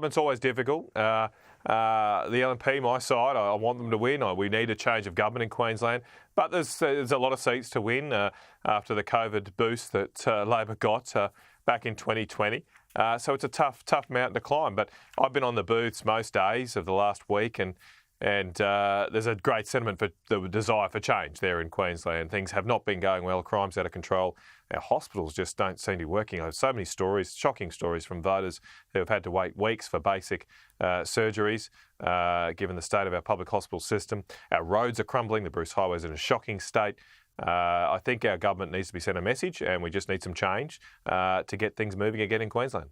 It's always difficult. The LNP, my side, I want them to win. We need a change of government in Queensland. But there's a lot of seats to win after the COVID boost that Labor got back in 2020. So it's a tough mountain to climb. But I've been on the booths most days of the last week, and there's a great sentiment for the desire for change there in Queensland. Things have not been going well. Crime's out of control. Our hospitals just don't seem to be working. I have so many stories, shocking stories from voters who have had to wait weeks for basic surgeries, given the state of our public hospital system. Our roads are crumbling. The Bruce Highway's in a shocking state. I think our government needs to be sent a message, and we just need some change to get things moving again in Queensland.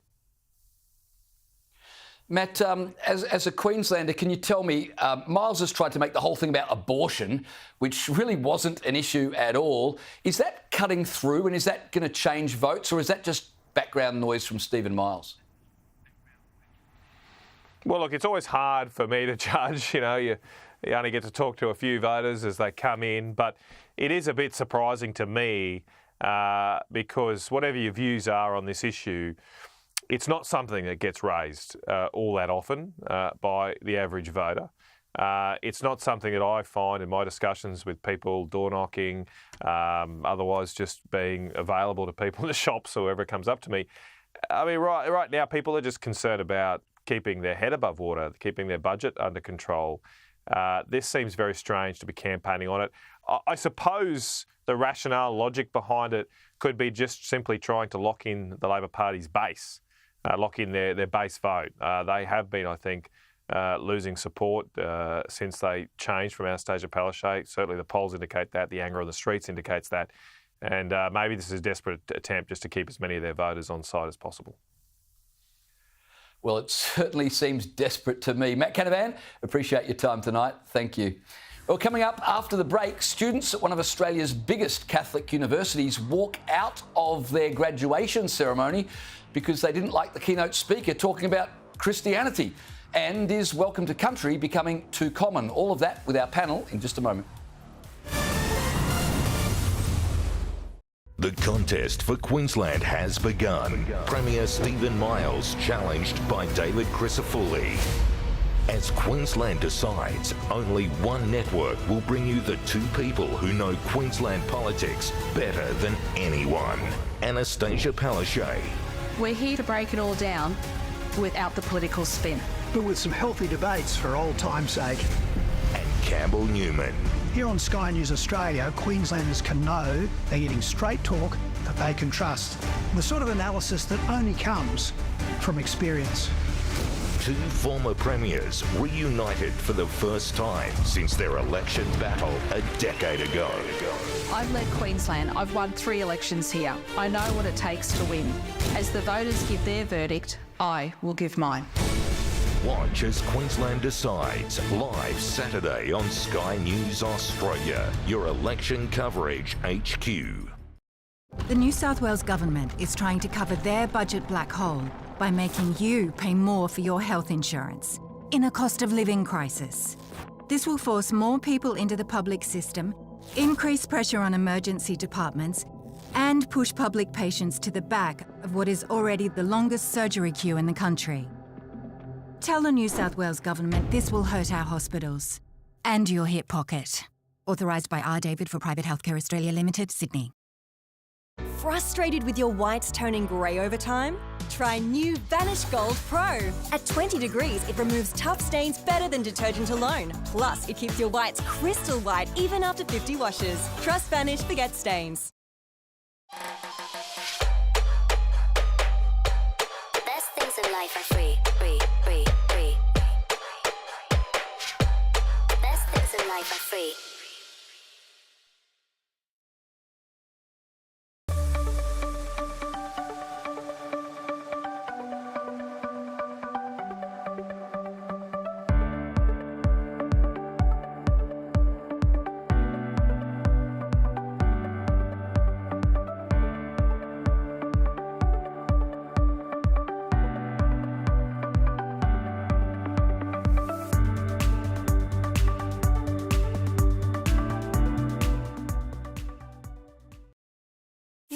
Matt, as a Queenslander, can you tell me, Miles has tried to make the whole thing about abortion, which really wasn't an issue at all. Is that cutting through, and is that going to change votes, or is that just background noise from Stephen Miles? Well, look, it's always hard for me to judge. You know, you only get to talk to a few voters as they come in, but it is a bit surprising to me because whatever your views are on this issue, it's not something that gets raised all that often by the average voter. It's not something that I find in my discussions with people door knocking, otherwise just being available to people in the shops or whoever comes up to me. I mean, right now people are just concerned about keeping their head above water, keeping their budget under control. This seems very strange to be campaigning on it. I suppose the rationale, logic behind it could be just simply trying to lock in the Labor Party's base. Lock in their base vote. They have been, I think, losing support since they changed from Anastasia Palaszczuk. Certainly the polls indicate that, the anger on the streets indicates that, and maybe this is a desperate attempt just to keep as many of their voters on side as possible. Well, it certainly seems desperate to me. Matt Canavan, appreciate your time tonight. Thank you. Well, coming up after the break, students at one of Australia's biggest Catholic universities walk out of their graduation ceremony because they didn't like the keynote speaker talking about Christianity. And is welcome to country becoming too common? All of that with our panel in just a moment. The contest for Queensland has begun. Premier Stephen Miles challenged by David Crisafulli. As Queensland decides, only one network will bring you the two people who know Queensland politics better than anyone. Anastasia Palaszczuk. We're here to break it all down without the political spin. But with some healthy debates for old time's sake. And Campbell Newman. Here on Sky News Australia, Queenslanders can know they're getting straight talk that they can trust. The sort of analysis that only comes from experience. Two former premiers reunited for the first time since their election battle a decade ago. I've led Queensland. I've won 3 elections here. I know what it takes to win. As the voters give their verdict, I will give mine. Watch as Queensland decides, live Saturday on Sky News Australia, your election coverage HQ. The New South Wales Government is trying to cover their budget black hole by making you pay more for your health insurance in a cost of living crisis. This will force more people into the public system, increase pressure on emergency departments, and push public patients to the back of what is already the longest surgery queue in the country. Tell the New South Wales Government this will hurt our hospitals and your hip pocket. Authorised by R. David for Private Healthcare Australia Limited, Sydney. Frustrated with your whites turning grey over time? Try new Vanish Gold Pro. At 20 degrees, it removes tough stains better than detergent alone. Plus, it keeps your whites crystal white even after 50 washes. Trust Vanish, forget stains. The best things in life are free, free, free, free. The best things in life are free.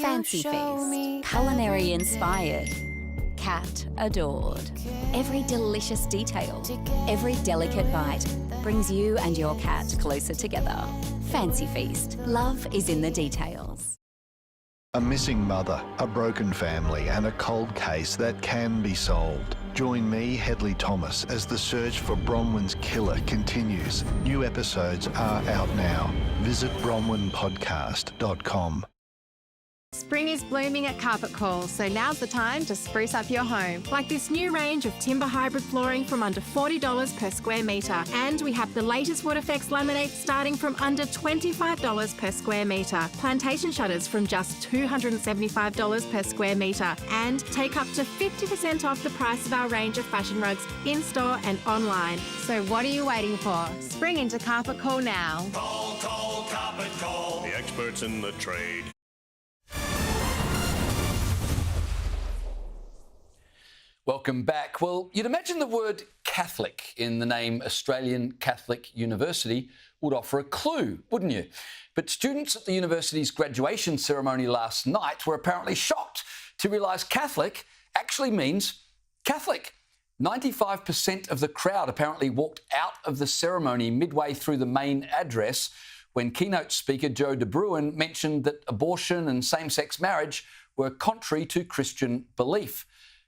Fancy Feast, culinary inspired. cat adored. Every delicious detail, every delicate bite brings you and your cat closer together. Fancy Feast. Love is in the details. A missing mother, a broken family and a cold case that can be solved. Join me, Hedley Thomas, as the search for Bronwyn's killer continues. New episodes are out now. Visit bronwynpodcast.com. Spring is blooming at Carpet Call, so now's the time to spruce up your home. Like this new range of timber hybrid flooring from under $40 per square metre. And we have the latest wood effects laminates starting from under $25 per square metre. Plantation shutters from just $275 per square metre. And take up to 50% off the price of our range of fashion rugs in-store and online. So what are you waiting for? Spring into Carpet Call now. Call Carpet Call. The experts in the trade. Welcome back. Well, you'd imagine the word Catholic in the name Australian Catholic University would offer a clue, wouldn't you? But students at the university's graduation ceremony last night were apparently shocked to realise Catholic actually means Catholic. 95% of the crowd apparently walked out of the ceremony midway through the main address when keynote speaker Joe De Bruin mentioned that abortion and same-sex marriage were contrary to Christian belief.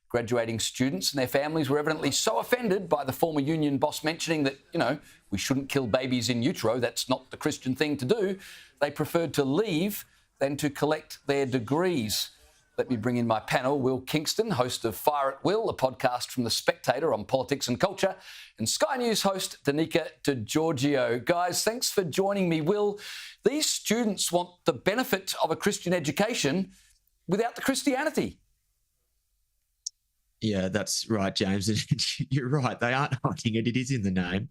Graduating students and their families were evidently so offended by the former union boss mentioning that, we shouldn't kill babies in utero, that's not the Christian thing to do, they preferred to leave than to collect their degrees. Let me bring in my panel, Will Kingston, host of Fire at Will, a podcast from The Spectator on politics and culture, and Sky News host Danica DiGiorgio. Guys, thanks for joining me. Will, these students want the benefit of a Christian education without the Christianity. Yeah, that's right, James. You're right. They aren't hiding it. It is in the name.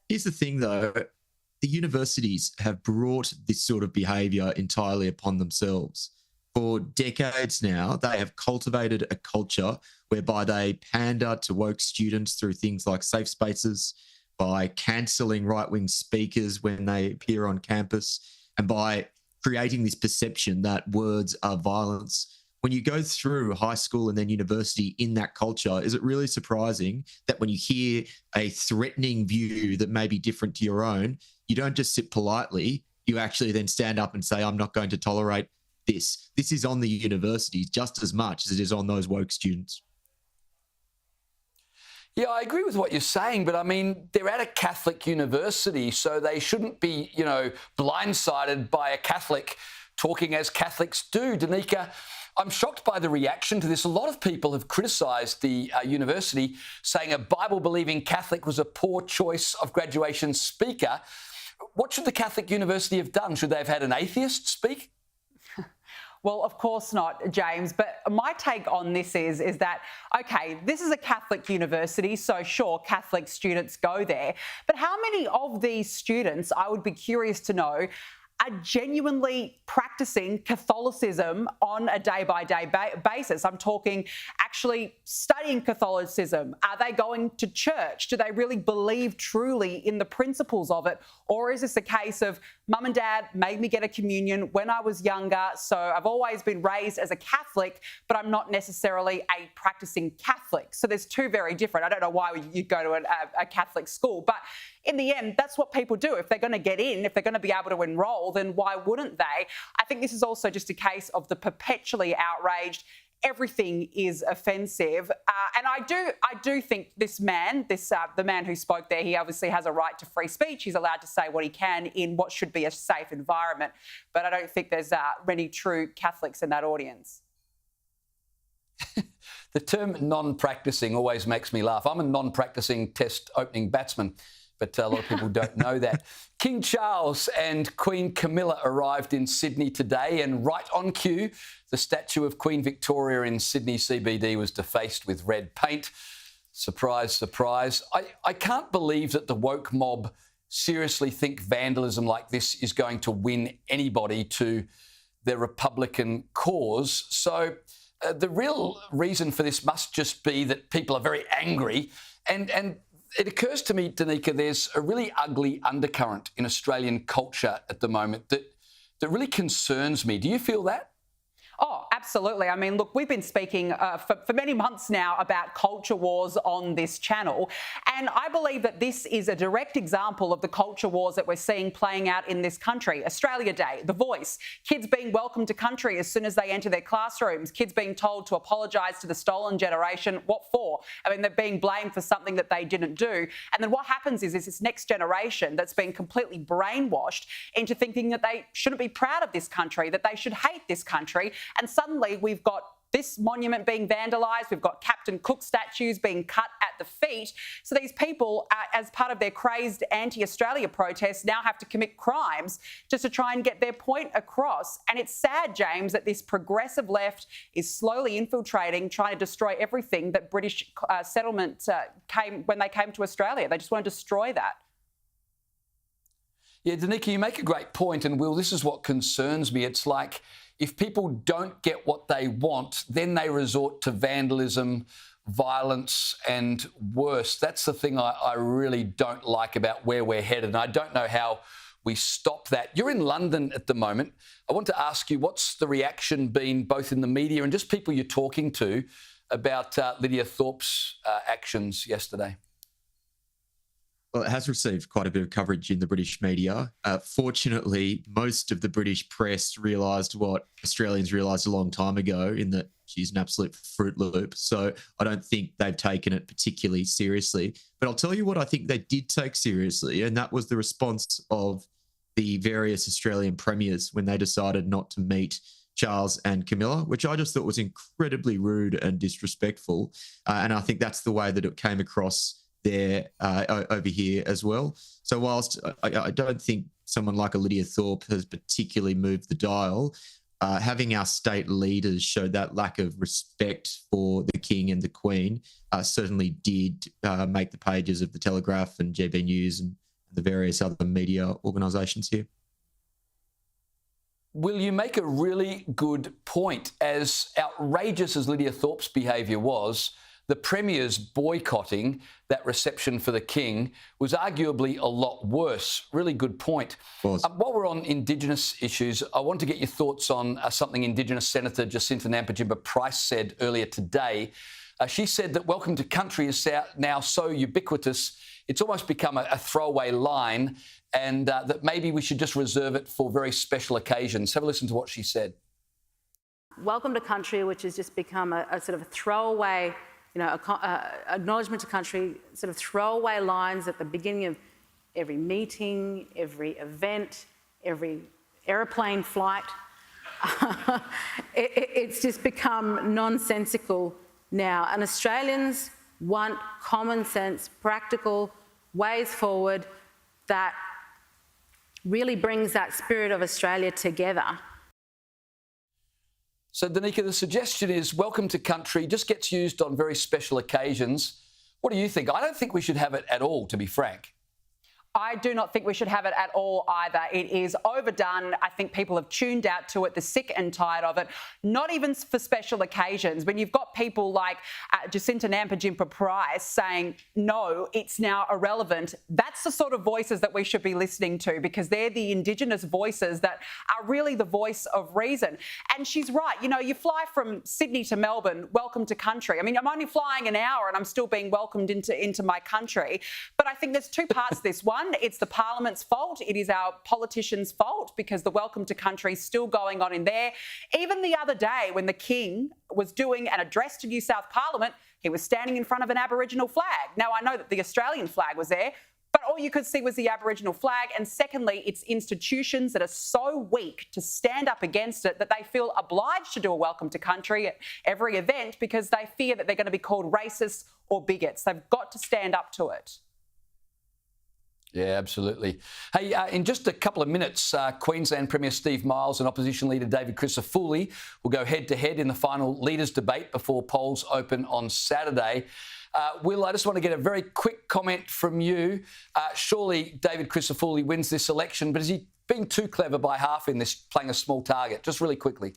Here's the thing, though. The universities have brought this sort of behaviour entirely upon themselves. For decades now, they have cultivated a culture whereby they pander to woke students through things like safe spaces, by cancelling right-wing speakers when they appear on campus, and by creating this perception that words are violence. When you go through high school and then university in that culture, is it really surprising that when you hear a threatening view that may be different to your own, you don't just sit politely, you actually then stand up and say, I'm not going to tolerate this. This is on the universities just as much as it is on those woke students. Yeah, I agree with what you're saying, but I mean, they're at a Catholic university, so they shouldn't be, blindsided by a Catholic talking as Catholics do. Danica, I'm shocked by the reaction to this. A lot of people have criticised the university, saying a Bible-believing Catholic was a poor choice of graduation speaker. What should the Catholic university have done? Should they have had an atheist speak? Well, of course not, James. But my take on this is that, OK, this is a Catholic university, so sure, Catholic students go there. But how many of these students, I would be curious to know, are genuinely practicing Catholicism on a day-by-day basis? I'm talking actually studying Catholicism. Are they going to church? Do they really believe truly in the principles of it? Or is this a case of mum and dad made me get a communion when I was younger, so I've always been raised as a Catholic, but I'm not necessarily a practicing Catholic? So there's two very different. I don't know why you'd go to a Catholic school, but in the end, that's what people do. If they're going to get in, if they're going to be able to enrol, then why wouldn't they? I think this is also just a case of the perpetually outraged. Everything is offensive. And I do think this man, the man who spoke there, he obviously has a right to free speech. He's allowed to say what he can in what should be a safe environment. But I don't think there's many true Catholics in that audience. The term non-practicing always makes me laugh. I'm a non-practicing test opening batsman, but a lot of people don't know that. King Charles and Queen Camilla arrived in Sydney today, and right on cue, the statue of Queen Victoria in Sydney CBD was defaced with red paint. Surprise, surprise. I can't believe that the woke mob seriously think vandalism like this is going to win anybody to their Republican cause. So the real reason for this must just be that people are very angry, and it occurs to me, Danica, there's a really ugly undercurrent in Australian culture at the moment that really concerns me. Do you feel that? Oh, absolutely. I mean, look, we've been speaking for many months now about culture wars on this channel, and I believe that this is a direct example of the culture wars that we're seeing playing out in this country. Australia Day, The Voice, kids being welcomed to country as soon as they enter their classrooms, kids being told to apologise to the stolen generation. What for? I mean, they're being blamed for something that they didn't do. And then what happens is this next generation that's been completely brainwashed into thinking that they shouldn't be proud of this country, that they should hate this country. And suddenly we've got this monument being vandalised, we've got Captain Cook statues being cut at the feet. So these people, as part of their crazed anti-Australia protests, now have to commit crimes just to try and get their point across. And it's sad, James, that this progressive left is slowly infiltrating, trying to destroy everything that British settlement came when they came to Australia. They just want to destroy that. Yeah, Danica, you make a great point, and Will, this is what concerns me. It's like if people don't get what they want, then they resort to vandalism, violence, and worse. That's the thing I really don't like about where we're headed, and I don't know how we stop that. You're in London at the moment. I want to ask you, what's the reaction been both in the media and just people you're talking to about Lydia Thorpe's actions yesterday? Well, it has received quite a bit of coverage in the British media. Fortunately, most of the British press realised what Australians realised a long time ago, in that she's an absolute Fruit Loop. So I don't think they've taken it particularly seriously. But I'll tell you what I think they did take seriously, and that was the response of the various Australian premiers when they decided not to meet Charles and Camilla, which I just thought was incredibly rude and disrespectful. And I think that's the way that it came across there over here as well. So whilst I don't think someone like a Lydia Thorpe has particularly moved the dial, having our state leaders show that lack of respect for the King and the Queen certainly did make the pages of the Telegraph and GB News and the various other media organisations here. Will, you make a really good point. As outrageous as Lydia Thorpe's behaviour was, the Premier's boycotting that reception for the King was arguably a lot worse. Really good point. While we're on Indigenous issues, I want to get your thoughts on something Indigenous Senator Jacinta Nampijinpa-Price said earlier today. She said that welcome to country is now so ubiquitous, it's almost become a throwaway line, and that maybe we should just reserve it for very special occasions. Have a listen to what she said. Welcome to country, which has just become a sort of a throwaway, acknowledgement to country, sort of throwaway lines at the beginning of every meeting, every event, every aeroplane flight. It's just become nonsensical now. And Australians want common sense, practical ways forward that really brings that spirit of Australia together. So, Danica, the suggestion is welcome to country just gets used on very special occasions. What do you think? I don't think we should have it at all, to be frank. I do not think we should have it at all either. It is overdone. I think people have tuned out to it. They're sick and tired of it. Not even for special occasions. When you've got people like Jacinta Nampijinpa-Price saying, no, it's now irrelevant, that's the sort of voices that we should be listening to, because they're the Indigenous voices that are really the voice of reason. And she's right. You know, you fly from Sydney to Melbourne, welcome to country. I mean, I'm only flying an hour and I'm still being welcomed into my country. But I think there's two parts to this. One, it's the Parliament's fault. It is our politicians' fault, because the welcome to country is still going on in there. Even the other day when the King was doing an address to New South Parliament, he was standing in front of an Aboriginal flag. Now, I know that the Australian flag was there, but all you could see was the Aboriginal flag. And secondly, it's institutions that are so weak to stand up against it that they feel obliged to do a welcome to country at every event because they fear that they're going to be called racists or bigots. They've got to stand up to it. Yeah, absolutely. Hey, in just a couple of minutes, Queensland Premier Steve Miles and Opposition Leader David Crisafulli will go head-to-head in the final leaders' debate before polls open on Saturday. Will, I just want to get a very quick comment from you. Surely David Crisafulli wins this election, but is he being too clever by half in this, playing a small target? Just really quickly.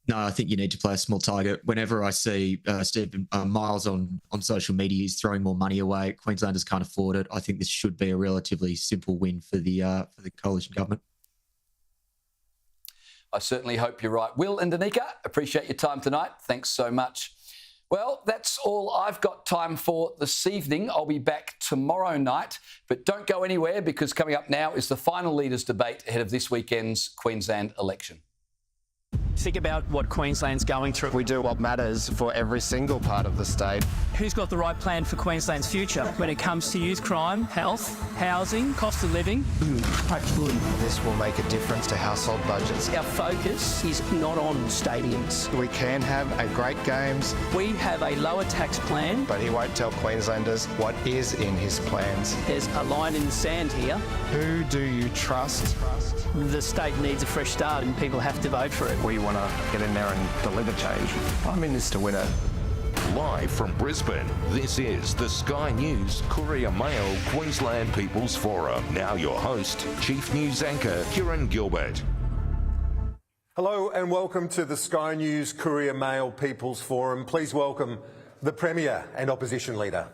No, I think you need to play a small target. Whenever I see Stephen Miles on social media, he's throwing more money away. Queenslanders can't afford it. I think this should be a relatively simple win for the coalition government. I certainly hope you're right. Will and Danica, appreciate your time tonight. Thanks so much. Well, that's all I've got time for this evening. I'll be back tomorrow night, but don't go anywhere because coming up now is the final leaders debate ahead of this weekend's Queensland election. Think about what Queensland's going through. We do what matters for every single part of the state. Who's got the right plan for Queensland's future when it comes to youth crime, health, housing, cost of living? This will make a difference to household budgets. Our focus is not on stadiums. We can have a great games. We have a lower tax plan. But he won't tell Queenslanders what is in his plans. There's a line in the sand here. Who do you trust? The state needs a fresh start and people have to vote for it. We want to get in there and deliver change. I'm in this to win it. Live from Brisbane, this is the Sky News Courier Mail Queensland People's Forum. Now your host, Chief News Anchor Kieran Gilbert. Hello and welcome to the Sky News Courier Mail People's Forum. Please welcome the Premier and Opposition Leader.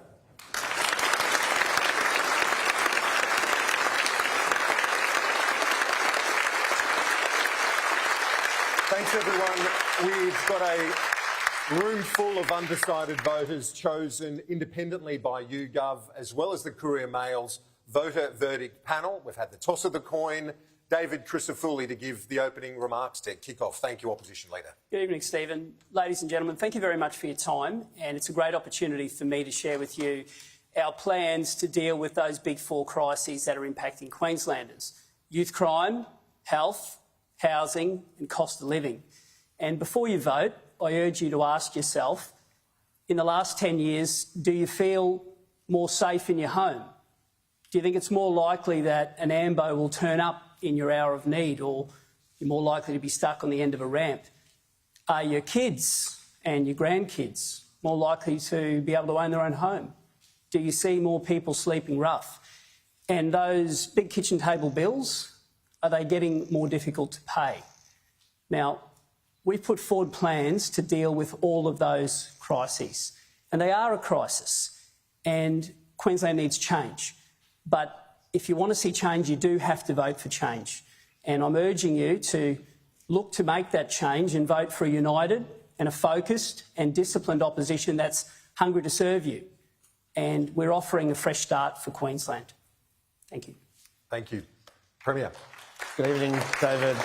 Thanks everyone. We've got a room full of undecided voters chosen independently by YouGov, as well as the Courier Mail's voter verdict panel. We've had the toss of the coin. David Crisafulli to give the opening remarks to kick off. Thank you, Opposition Leader. Good evening, Stephen. Ladies and gentlemen, thank you very much for your time, and it's a great opportunity for me to share with you our plans to deal with those big four crises that are impacting Queenslanders: youth crime, health, housing and cost of living. And before you vote, I urge you to ask yourself, in the last 10 years, do you feel more safe in your home? Do you think it's more likely that an AMBO will turn up in your hour of need, or you're more likely to be stuck on the end of a ramp? Are your kids and your grandkids more likely to be able to own their own home? Do you see more people sleeping rough? And those big kitchen table bills, are they getting more difficult to pay? Now, we've put forward plans to deal with all of those crises, and they are a crisis, and Queensland needs change. But if you want to see change, you do have to vote for change. And I'm urging you to look to make that change and vote for a united and a focused and disciplined opposition that's hungry to serve you. And we're offering a fresh start for Queensland. Thank you. Thank you. Premier. Good evening, David.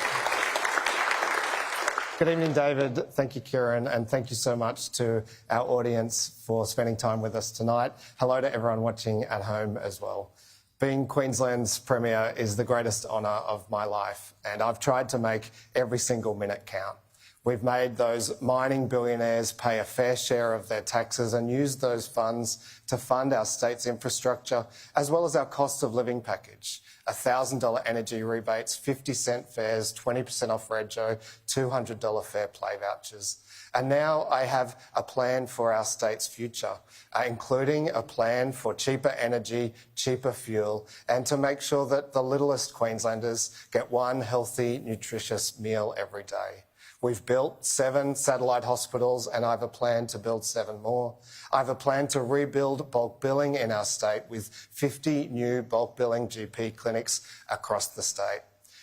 Good evening, David. Thank you, Kieran, and thank you so much to our audience for spending time with us tonight. Hello to everyone watching at home as well. Being Queensland's Premier is the greatest honour of my life, and I've tried to make every single minute count. We've made those mining billionaires pay a fair share of their taxes and used those funds to fund our state's infrastructure, as well as our cost of living package. $1,000 energy rebates, 50-cent fares, 20% off rego, $200 fair play vouchers. And now I have a plan for our state's future, including a plan for cheaper energy, cheaper fuel, and to make sure that the littlest Queenslanders get one healthy, nutritious meal every day. We've built 7 satellite hospitals, and I have a plan to build 7 more. I have a plan to rebuild bulk billing in our state with 50 new bulk billing GP clinics across the state.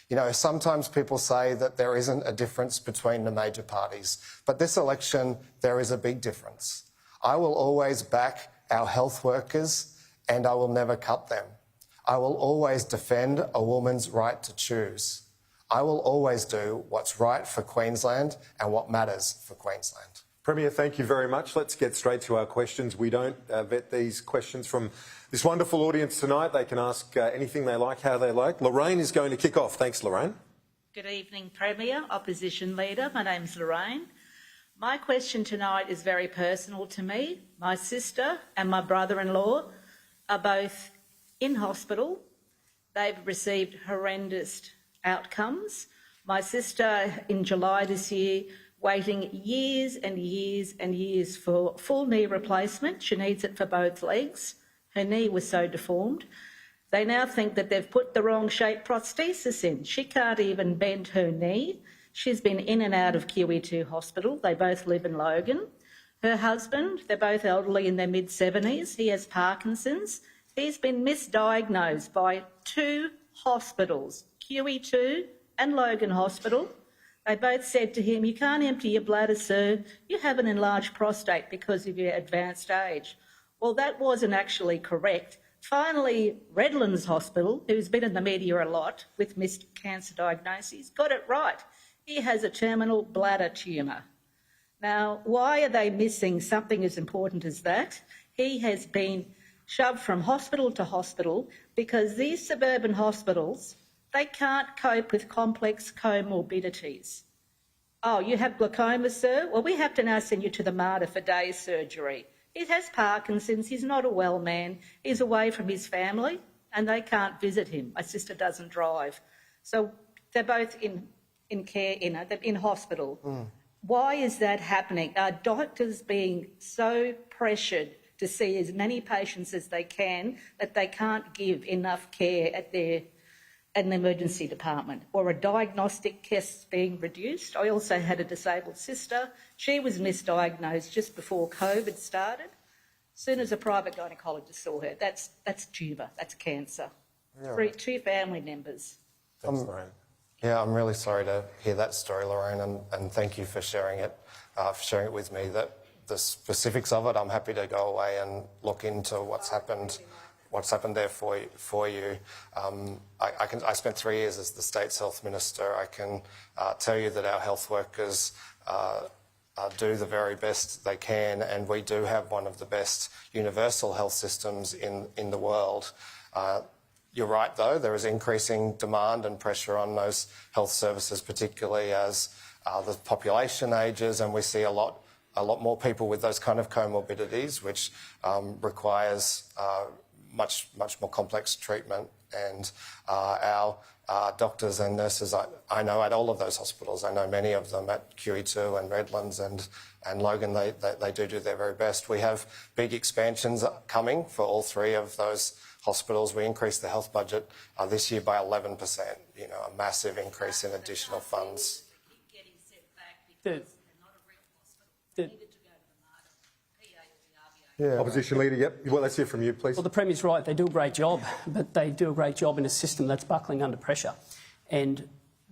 You know, sometimes people say that there isn't a difference between the major parties, but this election, there is a big difference. I will always back our health workers, and I will never cut them. I will always defend a woman's right to choose. I will always do what's right for Queensland and what matters for Queensland. Premier, thank you very much. Let's get straight to our questions. We don't vet these questions from this wonderful audience tonight. They can ask anything they like, how they like. Lorraine is going to kick off. Thanks, Lorraine. Good evening, Premier, Opposition Leader. My name's Lorraine. My question tonight is very personal to me. My sister and my brother-in-law are both in hospital. They've received horrendous outcomes. My sister, in July this year, waiting years and years and years for full knee replacement. She needs it for both legs. Her knee was so deformed. They now think that they've put the wrong shape prosthesis in. She can't even bend her knee. She's been in and out of QE2 hospital. They both live in Logan. Her husband, they're both elderly in their mid-70s. He has Parkinson's. He's been misdiagnosed by 2 hospitals, QE2 and Logan Hospital. They both said to him, "You can't empty your bladder, sir. You have an enlarged prostate because of your advanced age." Well, that wasn't actually correct. Finally, Redlands Hospital, who's been in the media a lot with missed cancer diagnoses, got it right. He has a terminal bladder tumour. Now, why are they missing something as important as that? He has been shoved from hospital to hospital because these suburban hospitals, they can't cope with complex comorbidities. Oh, you have glaucoma, sir? Well, we have to now send you to the Mater for day surgery. He has Parkinson's, he's not a well man, he's away from his family and they can't visit him. My sister doesn't drive. So they're both in care, they're in hospital. Why is that happening? Are doctors being so pressured to see as many patients as they can that they can't give enough care at an emergency department, or a diagnostic test being reduced? I also had a disabled sister. She was misdiagnosed just before COVID started. As soon as a private gynaecologist saw her, that's tumour, that's cancer. Yeah. 2 family members. Thanks, Lorraine. Yeah, I'm really sorry to hear that story, Lorraine, and thank you for sharing it with me. That the specifics of it, I'm happy to go away and look into what's happened there for you. I spent 3 years as the state's health minister. I can tell you that our health workers do the very best they can, and we do have one of the best universal health systems in the world. You're right, though, there is increasing demand and pressure on those health services, particularly as the population ages, and we see a lot more people with those kind of comorbidities, which requires much more complex treatment. And our doctors and nurses, I know at all of those hospitals, I know many of them at QE2 and Redlands and Logan, they do their very best. We have big expansions coming for all 3 of those hospitals. We increased the health budget this year by 11%, a massive increase in additional funds. Yeah. Opposition Leader, yep. Well, let's hear from you, please. Well, the Premier's right. They do a great job, but they do a great job in a system that's buckling under pressure. And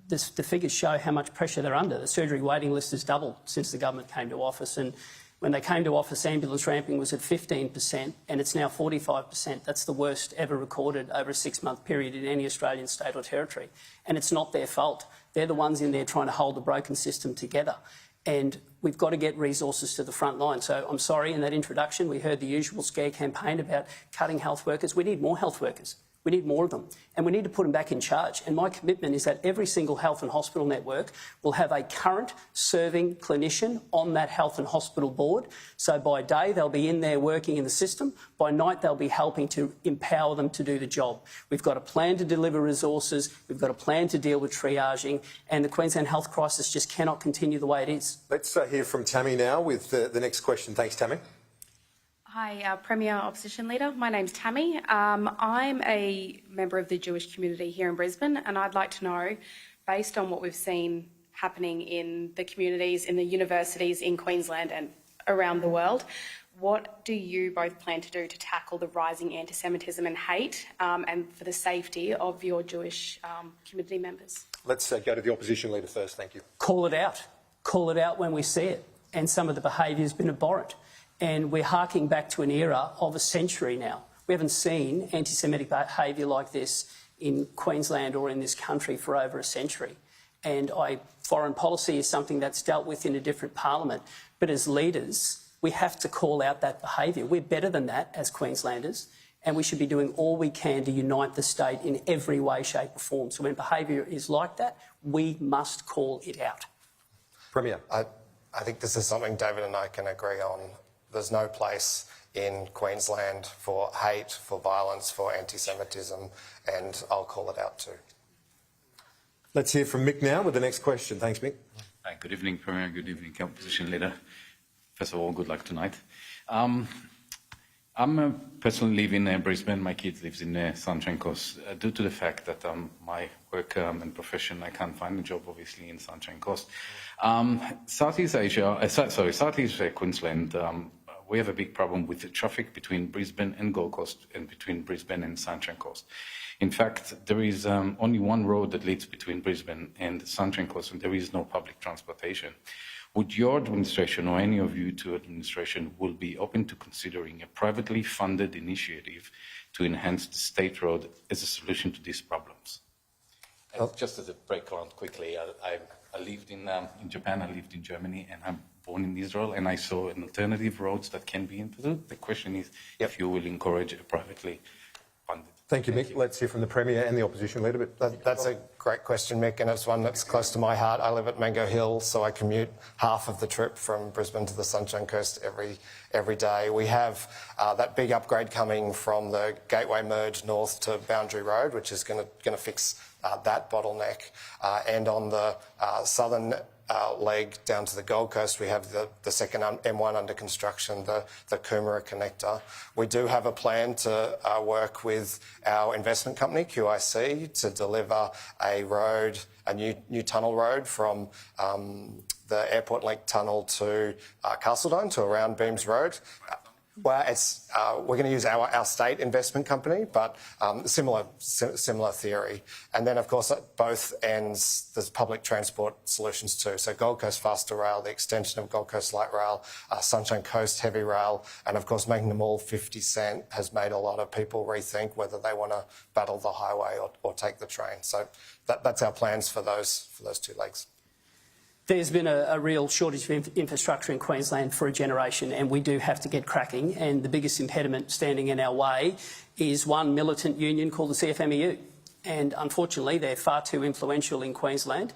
the figures show how much pressure they're under. The surgery waiting list has doubled since the government came to office. And when they came to office, ambulance ramping was at 15%, and it's now 45%. That's the worst ever recorded over a 6-month period in any Australian state or territory. And it's not their fault. They're the ones in there trying to hold the broken system together. And we've got to get resources to the front line. So I'm sorry, in that introduction, we heard the usual scare campaign about cutting health workers. We need more health workers. We need more of them, and we need to put them back in charge. And my commitment is that every single health and hospital network will have a current serving clinician on that health and hospital board. So by day, they'll be in there working in the system. By night, they'll be helping to empower them to do the job. We've got a plan to deliver resources. We've got a plan to deal with triaging, and the Queensland health crisis just cannot continue the way it is. Let's hear from Tammy now with the next question. Thanks, Tammy. Hi, Premier Opposition Leader. My name's Tammy. I'm a member of the Jewish community here in Brisbane, and I'd like to know, based on what we've seen happening in the communities, in the universities in Queensland and around the world, what do you both plan to do to tackle the rising anti-Semitism and hate, and for the safety of your Jewish community members? Let's go to the Opposition Leader first. Thank you. Call it out. Call it out when we see it. And some of the behaviour has been abhorrent. And we're harking back to an era of a century now. We haven't seen anti-Semitic behaviour like this in Queensland or in this country for over a century. And foreign policy is something that's dealt with in a different parliament. But as leaders, we have to call out that behaviour. We're better than that as Queenslanders, and we should be doing all we can to unite the state in every way, shape or form. So when behaviour is like that, we must call it out. Premier. I think this is something David and I can agree on. There's no place in Queensland for hate, for violence, for anti-Semitism, and I'll call it out too. Let's hear from Mick now with the next question. Thanks, Mick. Hi, good evening, Premier. Good evening, Opposition Leader. First of all, good luck tonight. I'm personally live in Brisbane. My kids live in Sunshine Coast. Due to the fact that my work and profession, I can't find a job, obviously, in Sunshine Coast. Southeast Queensland we have a big problem with the traffic between Brisbane and Gold Coast and between Brisbane and Sunshine Coast. In fact, there is only one road that leads between Brisbane and Sunshine Coast, and there is no public transportation. Would your administration or any of you two administration will be open to considering a privately funded initiative to enhance the state road as a solution to these problems? Just as a background quickly, I lived in Japan, I lived in Germany, and I'm born in Israel, and I saw an alternative roads that can be implemented. The question is if you will encourage a privately funded. Thank you, Mick. Let's hear from the Premier and the Opposition Leader. That's a great question, Mick, and it's one that's close to my heart. I live at Mango Hill, so I commute half of the trip from Brisbane to the Sunshine Coast every day. We have that big upgrade coming from the Gateway Merge north to Boundary Road, which is going to fix that bottleneck. And on the southern leg down to the Gold Coast, we have the second M1 under construction, the Coomera connector. We do have a plan to work with our investment company, QIC, to deliver a new tunnel road from the Airport Link tunnel to Castledine, to around Beams Road. Well, we're going to use our state investment company, but similar theory. And then, of course, at both ends, there's public transport solutions too. So Gold Coast Faster Rail, the extension of Gold Coast Light Rail, Sunshine Coast Heavy Rail, and of course making them all 50 cent has made a lot of people rethink whether they want to battle the highway or take the train. So that's our plans for those two legs. There's been a real shortage of infrastructure in Queensland for a generation, and we do have to get cracking. And the biggest impediment standing in our way is one militant union called the CFMEU. And unfortunately, they're far too influential in Queensland.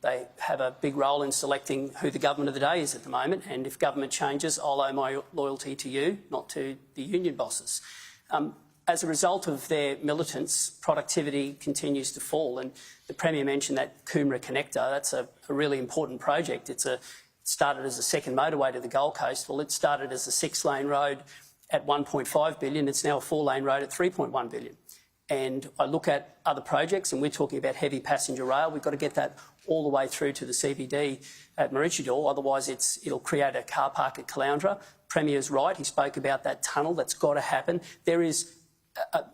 They have a big role in selecting who the government of the day is at the moment. And if government changes, I'll owe my loyalty to you, not to the union bosses. As a result of their militance, productivity continues to fall. And the Premier mentioned that Coomera connector. That's a really important project. It started as a second motorway to the Gold Coast. Well, it started as a 6-lane road at $1.5 billion. It's now a 4-lane road at $3.1 billion. And I look at other projects, and we're talking about heavy passenger rail. We've got to get that all the way through to the CBD at Maroochydore. Otherwise, it'll create a car park at Caloundra. Premier's right. He spoke about that tunnel. That's got to happen. There is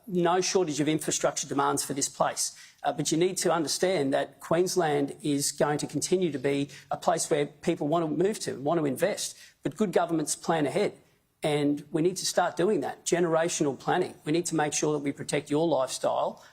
no shortage of infrastructure demands for this place. But you need to understand that Queensland is going to continue to be a place where people want to move to, want to invest. But good governments plan ahead. And we need to start doing that, generational planning. We need to make sure that we protect your lifestyle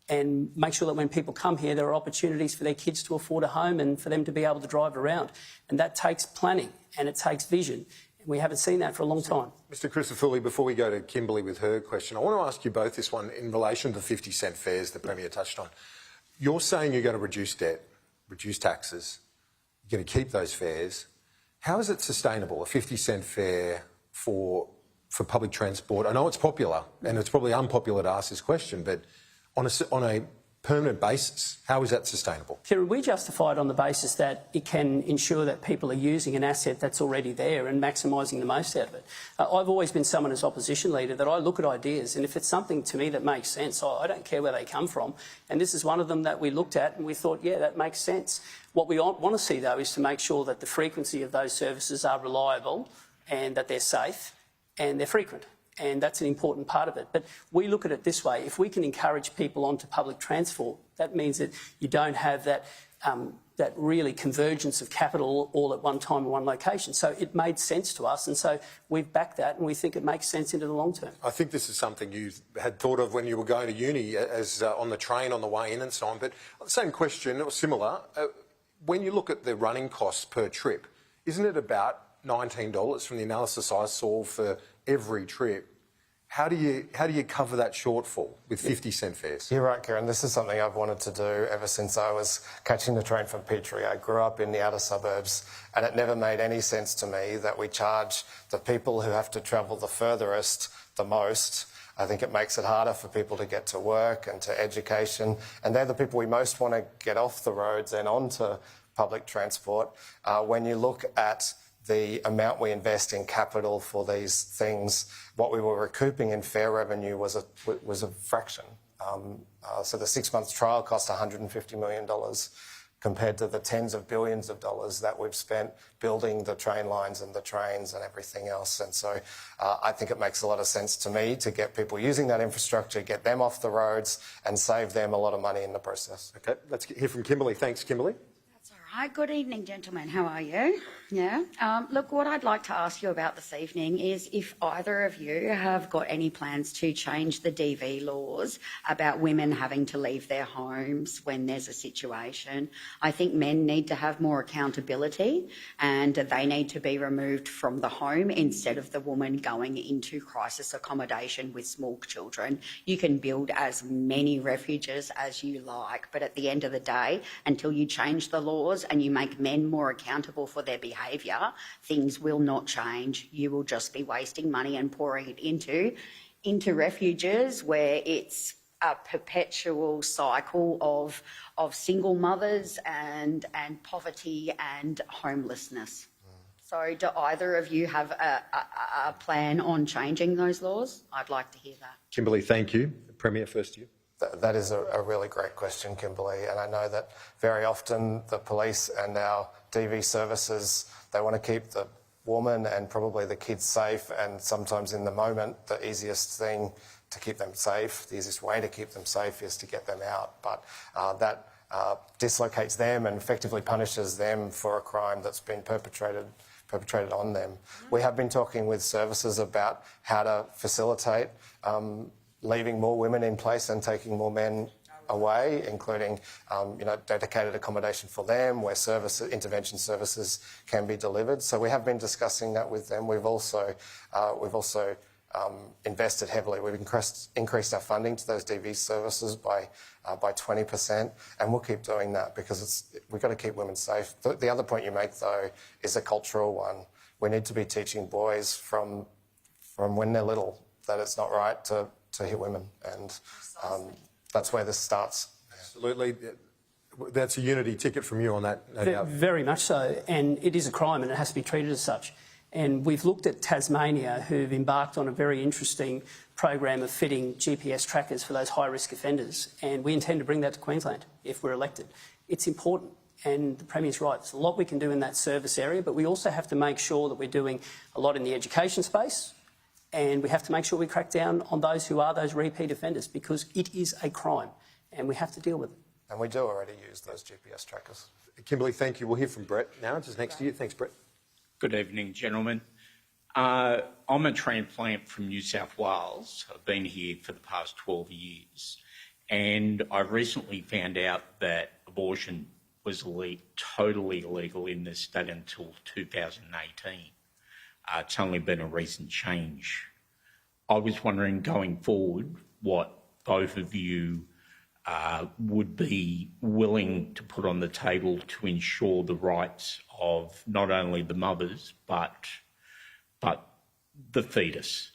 and make sure that when people come here, there are opportunities for their kids to afford a home and for them to be able to drive around. And that takes planning and it takes vision. We haven't seen that for a long time. Mr Christofouli, before we go to Kimberley with her question, I want to ask you both this one in relation to the 50-cent fares the Premier touched on. You're saying you're going to reduce debt, reduce taxes, you're going to keep those fares. How is it sustainable, a 50-cent fare for public transport? I know it's popular, and it's probably unpopular to ask this question, but on a permanent basis, how is that sustainable? Kieran, we justify it on the basis that it can ensure that people are using an asset that's already there and maximising the most out of it. I've always been someone as opposition leader that I look at ideas, and if it's something to me that makes sense, I don't care where they come from. And this is one of them that we looked at and we thought, yeah, that makes sense. What we want to see, though, is to make sure that the frequency of those services are reliable and that they're safe and they're frequent. And that's an important part of it. But we look at it this way. If we can encourage people onto public transport, that means that you don't have that really convergence of capital all at one time in one location. So it made sense to us, and so we've backed that, and we think it makes sense into the long term. I think this is something you had thought of when you were going to uni, as on the train on the way in and so on. But same question, or similar. When you look at the running costs per trip, isn't it about $19 from the analysis I saw for every trip? How do you cover that shortfall with 50-cent fares? You're right, Kieran. This is something I've wanted to do ever since I was catching the train from Petrie. I grew up in the outer suburbs, and it never made any sense to me that we charge the people who have to travel the furthest the most. I think it makes it harder for people to get to work and to education, and they're the people we most want to get off the roads and onto public transport. When you look at the amount we invest in capital for these things, what we were recouping in fare revenue was a fraction. So the 6-month trial cost $150 million compared to the tens of billions of dollars that we've spent building the train lines and the trains and everything else. And so I think it makes a lot of sense to me to get people using that infrastructure, get them off the roads and save them a lot of money in the process. Okay, let's hear from Kimberly. Thanks, Kimberly. Hi, good evening, gentlemen. How are you? Yeah. Look, what I'd like to ask you about this evening is if either of you have got any plans to change the DV laws about women having to leave their homes when there's a situation. I think men need to have more accountability and they need to be removed from the home instead of the woman going into crisis accommodation with small children. You can build as many refuges as you like, but at the end of the day, until you change the laws and you make men more accountable for their behaviour, things will not change. You will just be wasting money and pouring it into refuges where it's a perpetual cycle of single mothers and poverty and homelessness. So do either of you have a plan on changing those laws? I'd like to hear that. Kimberly, thank you. Premier, first to you. That is a really great question, Kimberly, and I know that very often the police and our DV services, they want to keep the woman and probably the kids safe, and sometimes in the moment the easiest thing to keep them safe, the easiest way to keep them safe is to get them out, but that dislocates them and effectively punishes them for a crime that's been perpetrated on them. We have been talking with services about how to facilitate leaving more women in place and taking more men away, including dedicated accommodation for them where intervention services can be delivered. So we have been discussing that with them. We've also invested heavily. We've increased our funding to those DV services by 20%, and we'll keep doing that because we've got to keep women safe. The other point you make, though, is a cultural one. We need to be teaching boys from when they're little that it's not right to hit women, and that's where this starts. Absolutely. That's a unity ticket from you on that, no doubt. Very much so, and it is a crime and it has to be treated as such. And we've looked at Tasmania, who've embarked on a very interesting program of fitting GPS trackers for those high-risk offenders, and we intend to bring that to Queensland if we're elected. It's important, and the Premier's right. There's a lot we can do in that service area, but we also have to make sure that we're doing a lot in the education space, and we have to make sure we crack down on those who are those repeat offenders, because it is a crime and we have to deal with it. And we do already use those GPS trackers. Kimberly, thank you. We'll hear from Brett now, just next to you. Thanks, Brett. Good evening, gentlemen. I'm a transplant from New South Wales. I've been here for the past 12 years, and I recently found out that abortion was totally illegal in this state until 2018. It's only been a recent change. I was wondering, going forward, what both of you would be willing to put on the table to ensure the rights of not only the mothers but the fetus.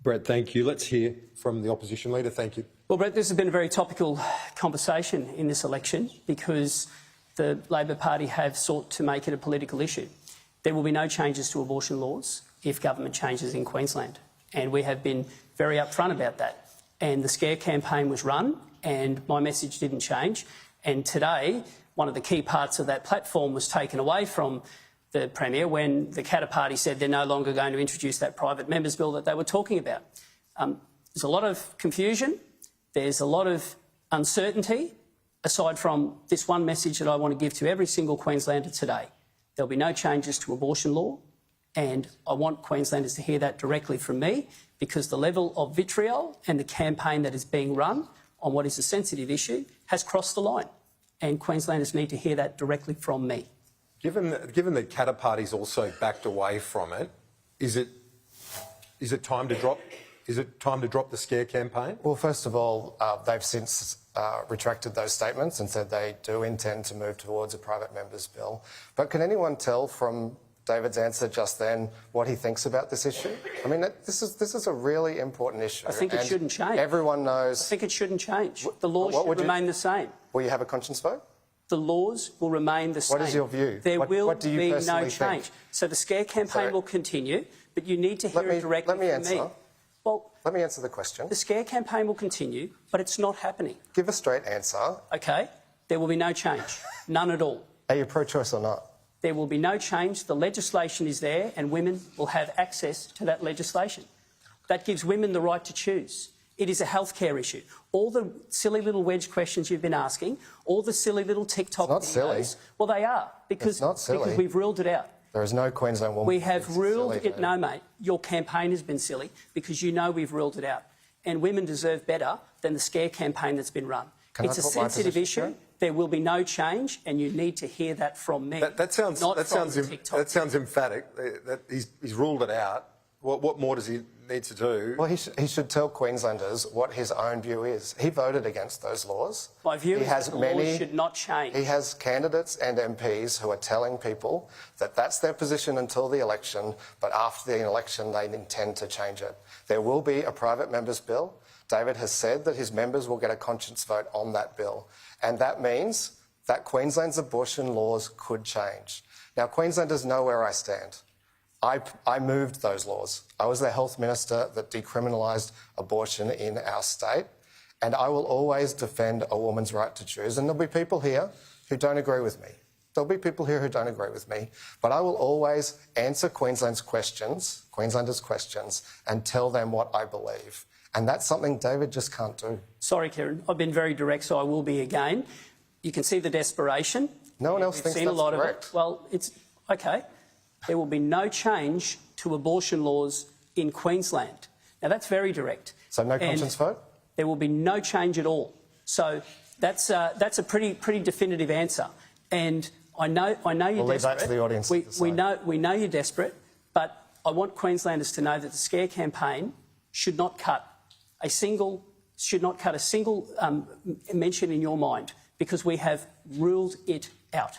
Brett, thank you. Let's hear from the opposition leader. Thank you. Well, Brett, this has been a very topical conversation in this election because the Labor Party have sought to make it a political issue. There will be no changes to abortion laws if government changes in Queensland, and we have been very upfront about that. And the scare campaign was run, and my message didn't change. And today, one of the key parts of that platform was taken away from the Premier when the Katter Party said they're no longer going to introduce that private members bill that they were talking about. There's a lot of confusion. There's a lot of uncertainty, aside from this one message that I want to give to every single Queenslander today. There'll be no changes to abortion law, and I want Queenslanders to hear that directly from me, because the level of vitriol and the campaign that is being run on what is a sensitive issue has crossed the line, and Queenslanders need to hear that directly from me. Given that Katter Party's also backed away from it, is it time to drop? Is it time to drop the scare campaign? Well, first of all, they've since retracted those statements and said they do intend to move towards a private members bill. But can anyone tell from David's answer just then what he thinks about this issue? I mean, this is a really important issue. I think it shouldn't change. Everyone knows. I think it shouldn't change. The laws should remain the same. Will you have a conscience vote? The laws will remain the same. What is your view? There will do you be no personally change. think? So the scare campaign will continue, but you need to hear it directly from me. Well, let me answer the question. The scare campaign will continue, but it's not happening. Give a straight answer. Okay. There will be no change, none at all. Are you pro-choice or not? There will be no change. The legislation is there and women will have access to that legislation. That gives women the right to choose. It is a healthcare issue. All the silly little wedge questions you've been asking, all the silly little TikTok It's not videos, silly. well, they are, because, It's not silly. because we've ruled it out. There is no Queensland woman. We have ruled silly, it. No, mate, your campaign has been silly because you know we've ruled it out. And women deserve better than the scare campaign that's been run. It's a sensitive issue. There will be no change, and you need to hear that from me. That sounds TikTok. that sounds emphatic. That he's ruled it out. What more does he need to do? Well, he should tell Queenslanders what his own view is. He voted against those laws. My view is that the laws should not change. He has candidates and MPs who are telling people that that's their position until the election, but after the election they intend to change it. There will be a private member's bill. David has said that his members will get a conscience vote on that bill. And that means that Queensland's abortion laws could change. Now, Queenslanders know where I stand. I moved those laws. I was the health minister that decriminalised abortion in our state, and I will always defend a woman's right to choose. And there'll be people here who don't agree with me. There'll be people here who don't agree with me, but I will always answer Queenslanders' questions, and tell them what I believe. And that's something David just can't do. Sorry, Kieran, I've been very direct, so I will be again. You can see the desperation. No one else We've thinks seen that's a lot correct. of it. Well, it's okay. There will be no change to abortion laws in Queensland. Now, that's very direct. So no conscience vote? There will be no change at all. So that's a pretty definitive answer. And I know you're desperate. We'll leave that to the audience. We know you're desperate, but I want Queenslanders to know that the scare campaign should not cut a single mention in your mind, because we have ruled it out.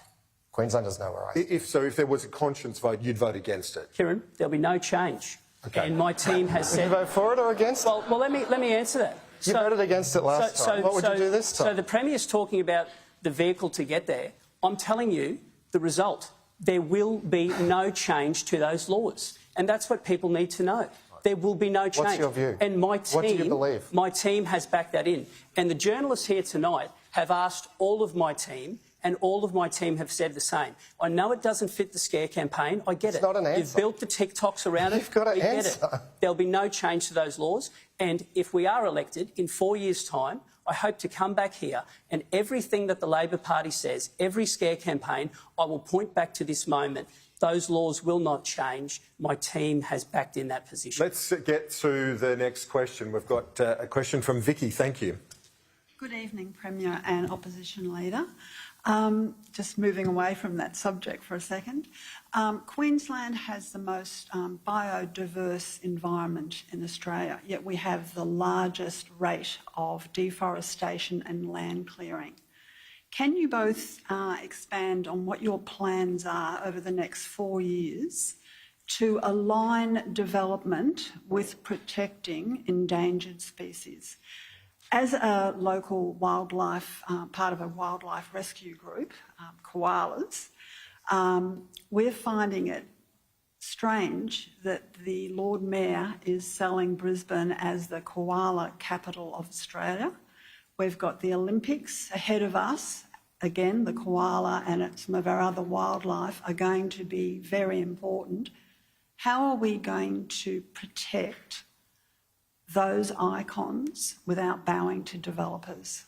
Queenslanders know where I stand. If there was a conscience vote, you'd vote against it. Kieran, there'll be no change. Okay. And my team has said... Did you vote for it or against it? Well, let me answer that. You voted against it last time. What would you do this time? So the Premier's talking about the vehicle to get there. I'm telling you the result. There will be no change to those laws. And that's what people need to know. There will be no change. What's your view? And my team, what do you believe? My team has backed that in. And the journalists here tonight have asked all of my team, and all of my team have said the same. I know it doesn't fit the scare campaign. I get it. It's not an answer. You've built the TikToks around it. You've got to answer. Get it. There'll be no change to those laws. And if we are elected in 4 years' time, I hope to come back here and everything that the Labor Party says, every scare campaign, I will point back to this moment. Those laws will not change. My team has backed in that position. Let's get to the next question. We've got a question from Vicky. Thank you. Good evening, Premier and Opposition Leader. Just moving away from that subject for a second. Queensland has the most biodiverse environment in Australia, yet we have the largest rate of deforestation and land clearing. Can you both expand on what your plans are over the next 4 years to align development with protecting endangered species? As a local wildlife, part of a wildlife rescue group, koalas, we're finding it strange that the Lord Mayor is selling Brisbane as the koala capital of Australia. We've got the Olympics ahead of us. Again, the koala and some of our other wildlife are going to be very important. How are we going to protect those icons without bowing to developers?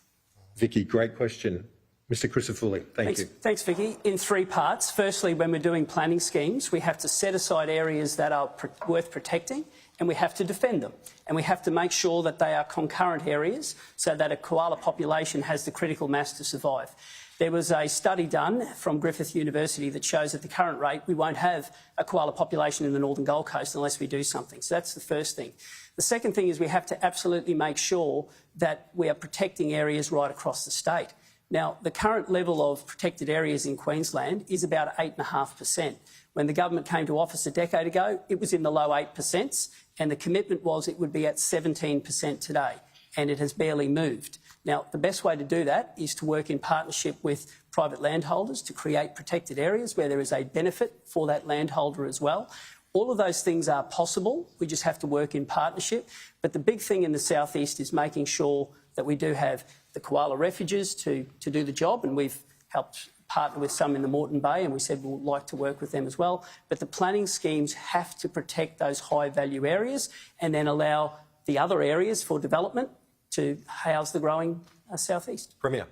Vicky, great question. Mr Crisafulli, thank you. Thanks, Vicky. In 3 parts. Firstly, when we're doing planning schemes, we have to set aside areas that are worth protecting, and we have to defend them. And we have to make sure that they are concurrent areas so that a koala population has the critical mass to survive. There was a study done from Griffith University that shows at the current rate we won't have a koala population in the Northern Gold Coast unless we do something. So that's the first thing. The second thing is we have to absolutely make sure that we are protecting areas right across the state. Now, the current level of protected areas in Queensland is about 8.5%. When the government came to office a decade ago, it was in the low 8%, and the commitment was it would be at 17% today, and it has barely moved. Now, the best way to do that is to work in partnership with private landholders to create protected areas where there is a benefit for that landholder as well. All of those things are possible. We just have to work in partnership. But the big thing in the southeast is making sure that we do have the koala refuges to do the job, and we've helped partner with some in the Moreton Bay, and we said we'd like to work with them as well. But the planning schemes have to protect those high-value areas and then allow the other areas for development to house the growing southeast. Premier.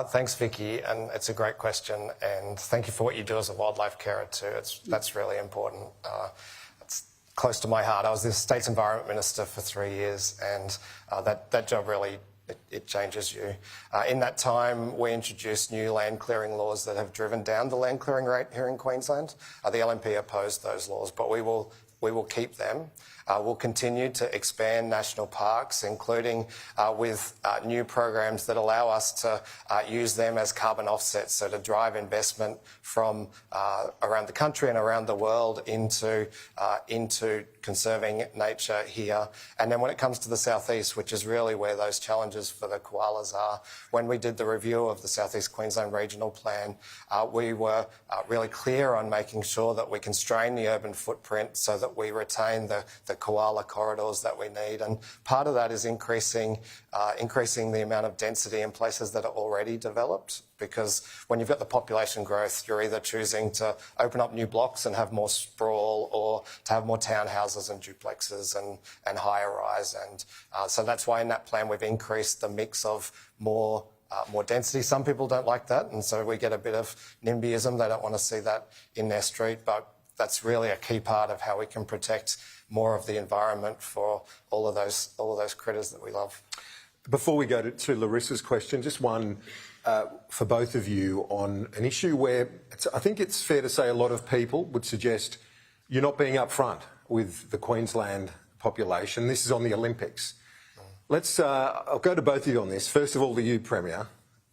Thanks, Vicky, and it's a great question, and thank you for what you do as a wildlife carer too. That's really important. It's close to my heart. I was the State's Environment Minister for 3 years, and that job really, it changes you. In that time, we introduced new land clearing laws that have driven down the land clearing rate here in Queensland. The LNP opposed those laws, but we will keep them. We'll continue to expand national parks, including with new programs that allow us to use them as carbon offsets, so to drive investment from around the country and around the world into conserving nature here. And then when it comes to the southeast, which is really where those challenges for the koalas are, when we did the review of the South East Queensland Regional Plan, we were really clear on making sure that we constrain the urban footprint so that we retain the koala corridors that we need. And part of that is increasing the amount of density in places that are already developed, because when you've got the population growth, you're either choosing to open up new blocks and have more sprawl, or to have more townhouses and duplexes and higher rise. And so that's why in that plan we've increased the mix of more density. Some people don't like that, and so we get a bit of NIMBYism. They don't want to see that in their street, but that's really a key part of how we can protect more of the environment for all of those critters that we love. Before we go to Larissa's question, just one for both of you on an issue where I think it's fair to say a lot of people would suggest you're not being upfront with the Queensland population. This is on the Olympics. I'll go to both of you on this. First of all, to you, Premier.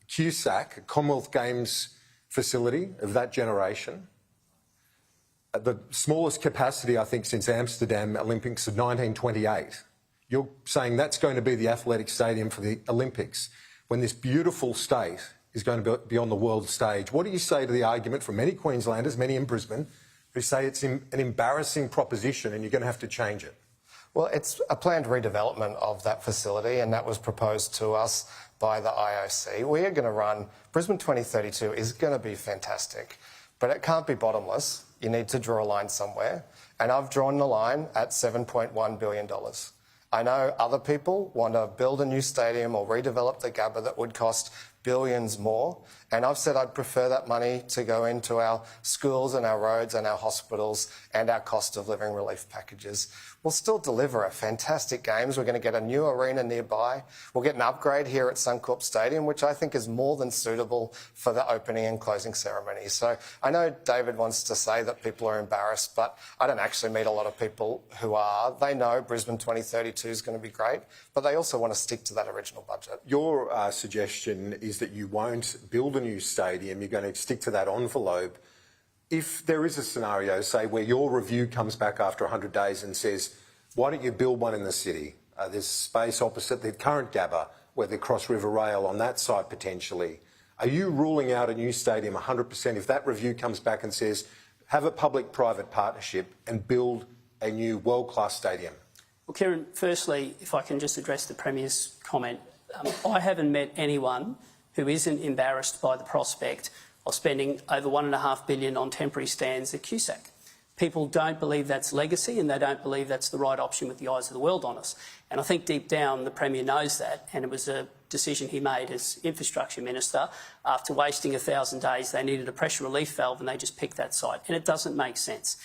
QSAC, a Commonwealth Games facility of that generation, at the smallest capacity, I think, since Amsterdam Olympics of 1928. You're saying that's going to be the athletic stadium for the Olympics, when this beautiful state is going to be on the world stage. What do you say to the argument from many Queenslanders, many in Brisbane, who say it's an embarrassing proposition and you're going to have to change it? Well, it's a planned redevelopment of that facility, and that was proposed to us by the IOC. We are going to run Brisbane 2032 is going to be fantastic, but it can't be bottomless. You need to draw a line somewhere, and I've drawn the line at $7.1 billion. I know other people want to build a new stadium or redevelop the Gabba that would cost billions more, and I've said I'd prefer that money to go into our schools and our roads and our hospitals and our cost of living relief packages. We'll still deliver a fantastic games. We're going to get a new arena nearby. We'll get an upgrade here at Suncorp Stadium, which I think is more than suitable for the opening and closing ceremony. So I know David wants to say that people are embarrassed, but I don't actually meet a lot of people who are. They know Brisbane 2032 is going to be great, but they also want to stick to that original budget. Your suggestion is that you won't build a new stadium, you're going to stick to that envelope. If there is a scenario, say, where your review comes back after 100 days and says, why don't you build one in the city? There's space opposite the current Gabba, where the Cross River Rail on that side potentially. Are you ruling out a new stadium 100% if that review comes back and says, have a public-private partnership and build a new world-class stadium? Well, Kieran, firstly, if I can just address the Premier's comment, I haven't met anyone who isn't embarrassed by the prospect of spending over $1.5 billion on temporary stands at QSAC. People don't believe that's legacy, and they don't believe that's the right option with the eyes of the world on us. And I think deep down the Premier knows that, and it was a decision he made as Infrastructure Minister. After wasting 1,000 days, they needed a pressure relief valve and they just picked that site, and it doesn't make sense.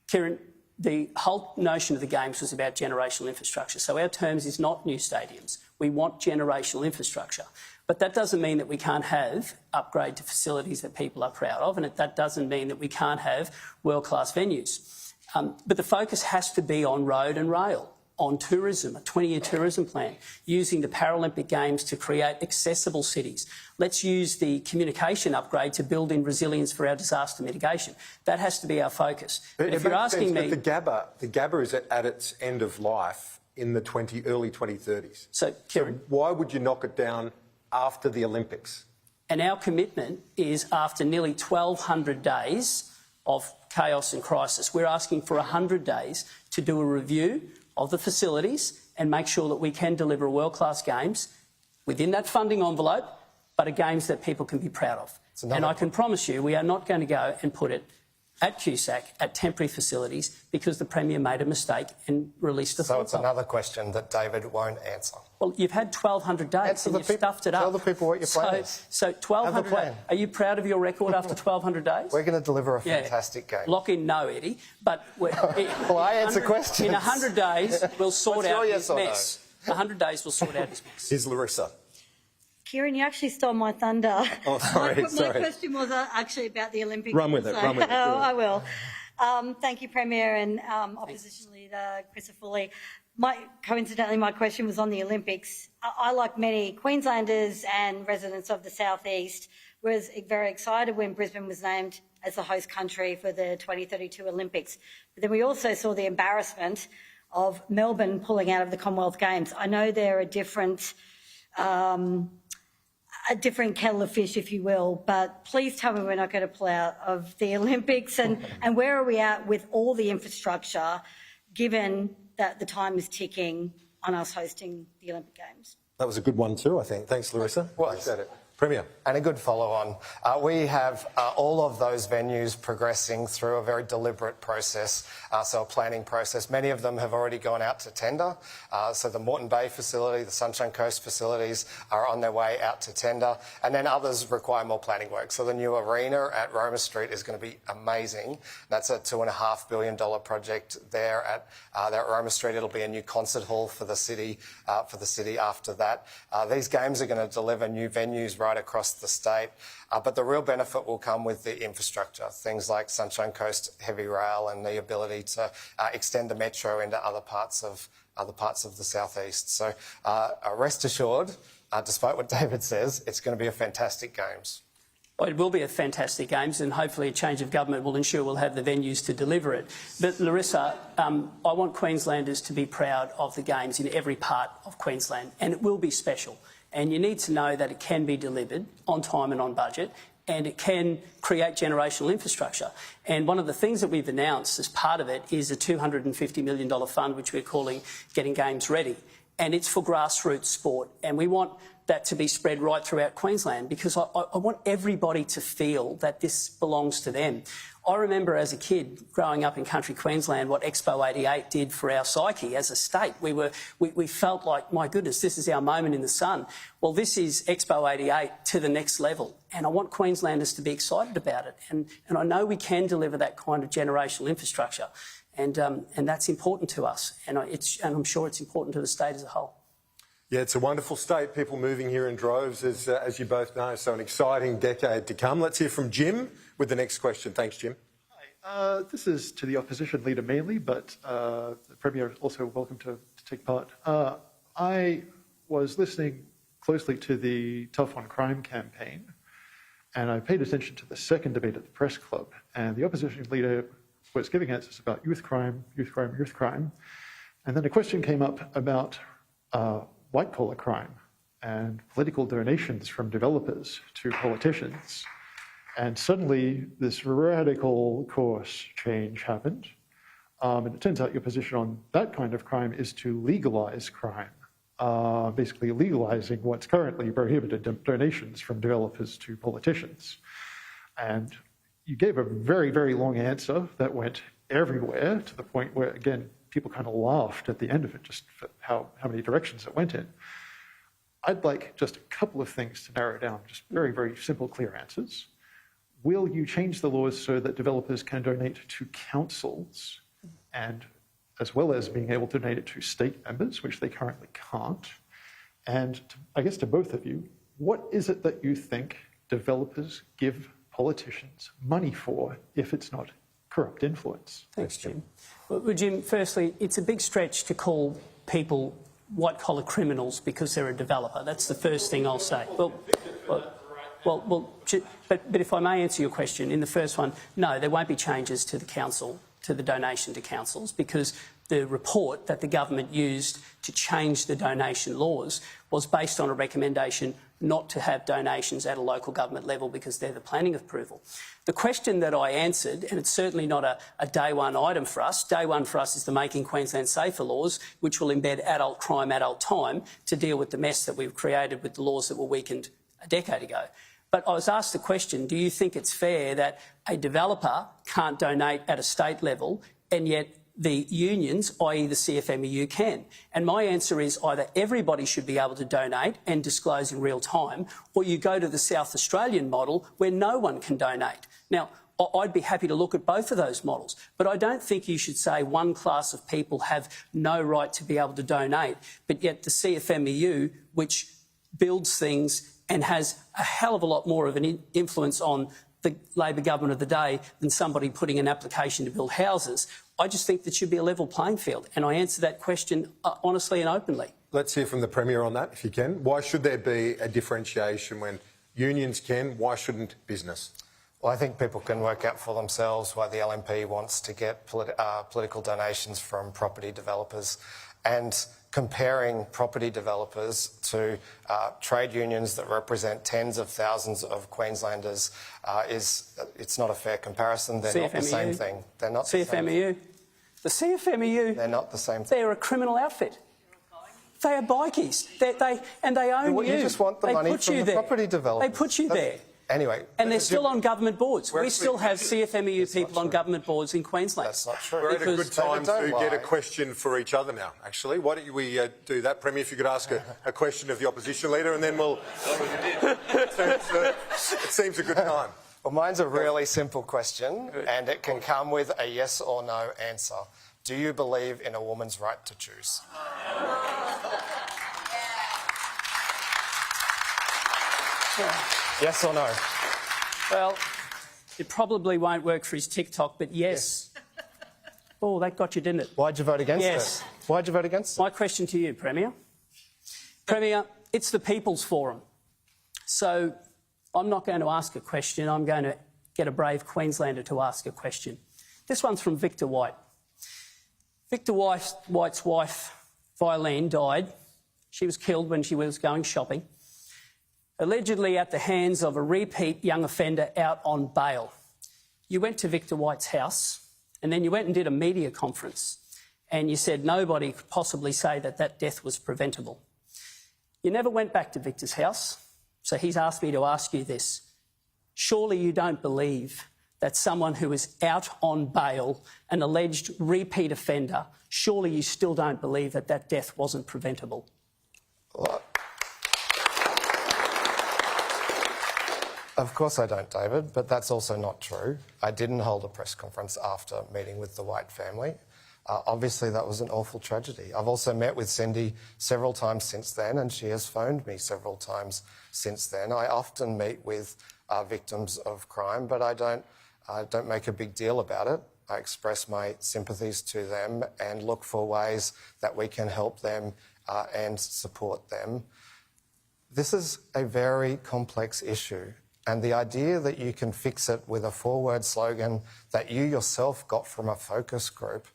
Kieran, the whole notion of the Games was about generational infrastructure. So our terms is not new stadiums. We want generational infrastructure. But that doesn't mean that we can't have upgrade to facilities that people are proud of, and that doesn't mean that we can't have world-class venues. But the focus has to be on road and rail, on tourism, a 20-year tourism plan, using the Paralympic Games to create accessible cities. Let's use the communication upgrade to build in resilience for our disaster mitigation. That has to be our focus. But if you're asking me... The Gabba is at its end of life in the early 2030s. So, Kieran... why would you knock it down after the Olympics? And our commitment is after nearly 1,200 days of chaos and crisis, we're asking for 100 days to do a review of the facilities and make sure that we can deliver world-class games within that funding envelope, but are games that people can be proud of. And I can promise you we are not going to go and put it at QSAC at temporary facilities because the Premier made a mistake and released a So it's another question that David won't answer. Well, you've had 1,200 days and you've stuffed it up. Tell the people what your plan is. So 1,200 plan. days. Are you proud of your record after 1,200 days? We're going to deliver a fantastic game. Lock in no, Eddie. But well, I answer questions. In 100 days, we'll sort What's out your this yes or no? mess. 100 days, we'll sort out this mess. Here's Larissa. Kieran, you actually stole my thunder. Oh, sorry, My question was actually about the Olympics. Run with it, so run with it. I will. Thank you, Premier and Opposition Leader Crisafulli. Coincidentally, my question was on the Olympics. I, like many Queenslanders and residents of the South East, was very excited when Brisbane was named as the host country for the 2032 Olympics. But then we also saw the embarrassment of Melbourne pulling out of the Commonwealth Games. I know they're a different kettle of fish, if you will, but please tell me we're not going to pull out of the Olympics. And where are we at with all the infrastructure, given that the time is ticking on us hosting the Olympic Games? That was a good one too, I think. Thanks, Larissa. Appreciate it. Premier. And a good follow-on. We have all of those venues progressing through a very deliberate process, so a planning process. Many of them have already gone out to tender. So the Moreton Bay facility, the Sunshine Coast facilities are on their way out to tender. And then others require more planning work. So the new arena at Roma Street is going to be amazing. That's a $2.5 billion project there at Roma Street. It'll be a new concert hall for the city after that. These games are going to deliver new venues right across the state, but the real benefit will come with the infrastructure, things like Sunshine Coast heavy rail and the ability to extend the metro into other parts of the southeast. So rest assured, despite what David says, it's going to be a fantastic Games. Well, it will be a fantastic Games, and hopefully a change of government will ensure we'll have the venues to deliver it. But Larissa, I want Queenslanders to be proud of the Games in every part of Queensland, and it will be special. And you need to know that it can be delivered on time and on budget, and it can create generational infrastructure. And one of the things that we've announced as part of it is a $250 million fund, which we're calling Getting Games Ready. And it's for grassroots sport. And we want that to be spread right throughout Queensland, because I want everybody to feel that this belongs to them. I remember as a kid growing up in country Queensland what Expo 88 did for our psyche as a state. We felt like, my goodness, this is our moment in the sun. Well, this is Expo 88 to the next level, and I want Queenslanders to be excited about it. And I know we can deliver that kind of generational infrastructure, and that's important to us, and I'm sure it's important to the state as a whole. Yeah, it's a wonderful state, people moving here in droves, as you both know, so an exciting decade to come. Let's hear from Jim with the next question. Thanks, Jim. Hi. This is to the Opposition Leader mainly, but the Premier is also welcome to take part. I was listening closely to the Tough on Crime campaign, and I paid attention to the second debate at the Press Club, and the Opposition Leader was giving answers about youth crime, youth crime, youth crime, and then a question came up about white-collar crime and political donations from developers to politicians. And suddenly this radical course change happened. And it turns out your position on that kind of crime is to legalize crime, basically legalizing what's currently prohibited donations from developers to politicians. And you gave a very, very long answer that went everywhere, to the point where, again, people kind of laughed at the end of it, just for how many directions it went in. I'd like just a couple of things to narrow down, just very, very simple, clear answers. Will you change the laws so that developers can donate to councils, and as well as being able to donate it to state members, which they currently can't? And I guess to both of you, what is it that you think developers give politicians money for if it's not corrupt influence? Thanks, Jim. Well, Jim, firstly, it's a big stretch to call people white-collar criminals because they're a developer. That's the first thing I'll say. But if I may answer your question, in the first one, no, there won't be changes to the council, to the donation to councils, because the report that the government used to change the donation laws was based on a recommendation not to have donations at a local government level because they're the planning approval. The question that I answered, and it's certainly not a day one item for us, day one for us is the Making Queensland Safer laws, which will embed adult crime, adult time to deal with the mess that we've created with the laws that were weakened a decade ago. But I was asked the question, do you think it's fair that a developer can't donate at a state level and yet the unions, i.e. the CFMEU, can? And my answer is either everybody should be able to donate and disclose in real time, or you go to the South Australian model where no one can donate. Now, I'd be happy to look at both of those models, but I don't think you should say one class of people have no right to be able to donate, but yet the CFMEU, which builds things and has a hell of a lot more of an influence on the Labor government of the day than somebody putting an application to build houses. I just think there should be a level playing field, and I answer that question honestly and openly. Let's hear from the Premier on that, if you can. Why should there be a differentiation when unions can? Why shouldn't business? Well, I think people can work out for themselves why the LNP wants to get political donations from property developers, and comparing property developers to trade unions that represent tens of thousands of Queenslanders it's not a fair comparison. They're not the same thing. They're not the same thing. The CFMEU. They're not the same thing. They're a criminal outfit. They are bikies. They own you. You just want the money from the property developers. They put you there. Anyway. And they're still on government boards. We still have CFMEU people on government boards in Queensland. That's not true. We're at a good time to get a question for each other now, actually. Why don't we do that? Premier, if you could ask a question of the opposition leader, and then we'll... it seems a good time. Well, mine's a really simple question, and it can come with a yes or no answer. Do you believe in a woman's right to choose? Yes or no? Well, it probably won't work for his TikTok, but yes. Oh, that got you, didn't it? Why'd you vote against it? Why'd you vote against it? My question to you, Premier. Premier, it's the People's Forum. So I'm not going to ask a question. I'm going to get a brave Queenslander to ask a question. This one's from Victor White. Victor White's wife, Violene, died. She was killed when she was going shopping, allegedly at the hands of a repeat young offender out on bail. You went to Victor White's house and then you went and did a media conference and you said nobody could possibly say that that death was preventable. You never went back to Victor's house, so he's asked me to ask you this. Surely you don't believe that someone who is out on bail, an alleged repeat offender, surely you still don't believe that that death wasn't preventable? Of course I don't, David, but that's also not true. I didn't hold a press conference after meeting with the White family. Obviously, that was an awful tragedy. I've also met with Cindy several times since then, and she has phoned me several times since then. I often meet with victims of crime, but I don't make a big deal about it. I express my sympathies to them and look for ways that we can help them and support them. This is a very complex issue. And the idea that you can fix it with a four-word slogan that you yourself got from a focus group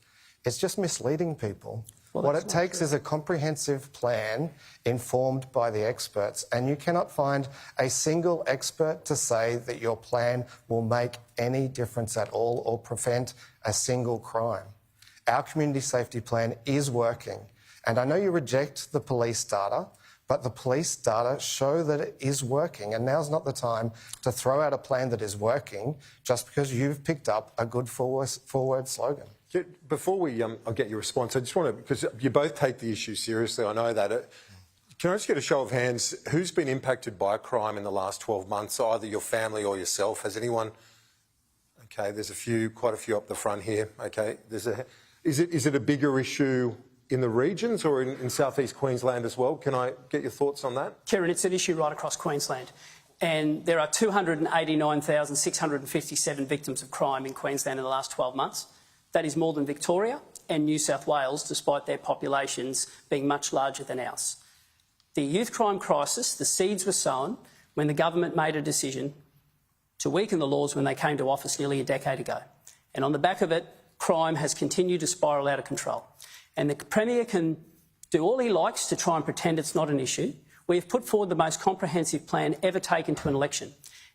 is just misleading people. Well, what it takes is a comprehensive plan informed by the experts, and you cannot find a single expert to say that your plan will make any difference at all or prevent a single crime. Our community safety plan is working, and I know you reject the police data, but the police data show that it is working, and now's not the time to throw out a plan that is working just because you've picked up a good four-word slogan. Before I'll get your response, I just want to, because you both take the issue seriously, I know that. Can I just get a show of hands? Who's been impacted by crime in the last 12 months, either your family or yourself? Has anyone? Okay, there's quite a few up the front here. Okay, is it a bigger issue in the regions or in South East Queensland as well? Can I get your thoughts on that? Kieran, it's an issue right across Queensland. And there are 289,657 victims of crime in Queensland in the last 12 months. That is more than Victoria and New South Wales, despite their populations being much larger than ours. The youth crime crisis, the seeds were sown when the government made a decision to weaken the laws when they came to office nearly a decade ago. And on the back of it, crime has continued to spiral out of control. And the Premier can do all he likes to try and pretend it's not an issue. We have put forward the most comprehensive plan ever taken to an election.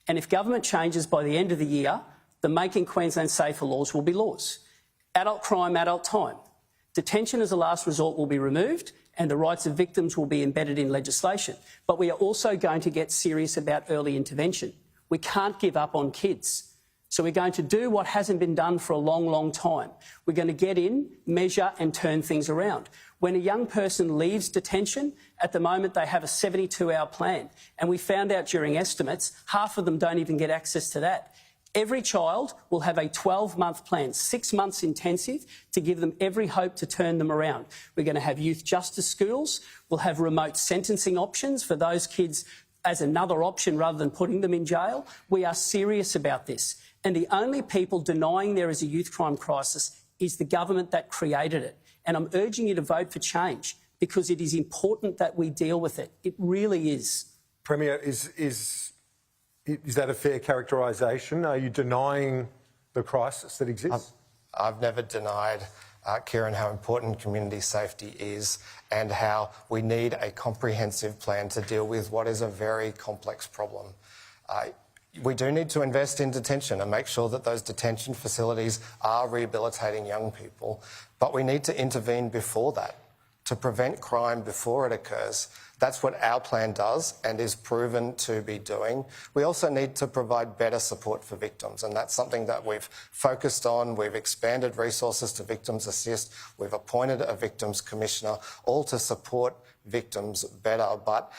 And if government changes by the end of the year, the Making Queensland Safer laws will be laws. Adult crime, adult time. Detention as a last resort will be removed and the rights of victims will be embedded in legislation. But we are also going to get serious about early intervention. We can't give up on kids. So we're going to do what hasn't been done for a long, long time. We're going to get in, measure and turn things around. When a young person leaves detention, at the moment they have a 72-hour plan. And we found out during estimates, half of them don't even get access to that. Every child will have a 12-month plan, 6 months intensive, to give them every hope to turn them around. We're going to have youth justice schools. We'll have remote sentencing options for those kids as another option rather than putting them in jail. We are serious about this. And the only people denying there is a youth crime crisis is the government that created it. And I'm urging you to vote for change because it is important that we deal with it. It really is. Premier, is that a fair characterisation? Are you denying the crisis that exists? I've never denied, Kieran, how important community safety is and how we need a comprehensive plan to deal with what is a very complex problem. We do need to invest in detention and make sure that those detention facilities are rehabilitating young people, but we need to intervene before that to prevent crime before it occurs. That's what our plan does and is proven to be doing. We also need to provide better support for victims, and that's something that we've focused on. We've expanded resources to Victims Assist. We've appointed a Victims Commissioner, all to support victims better. But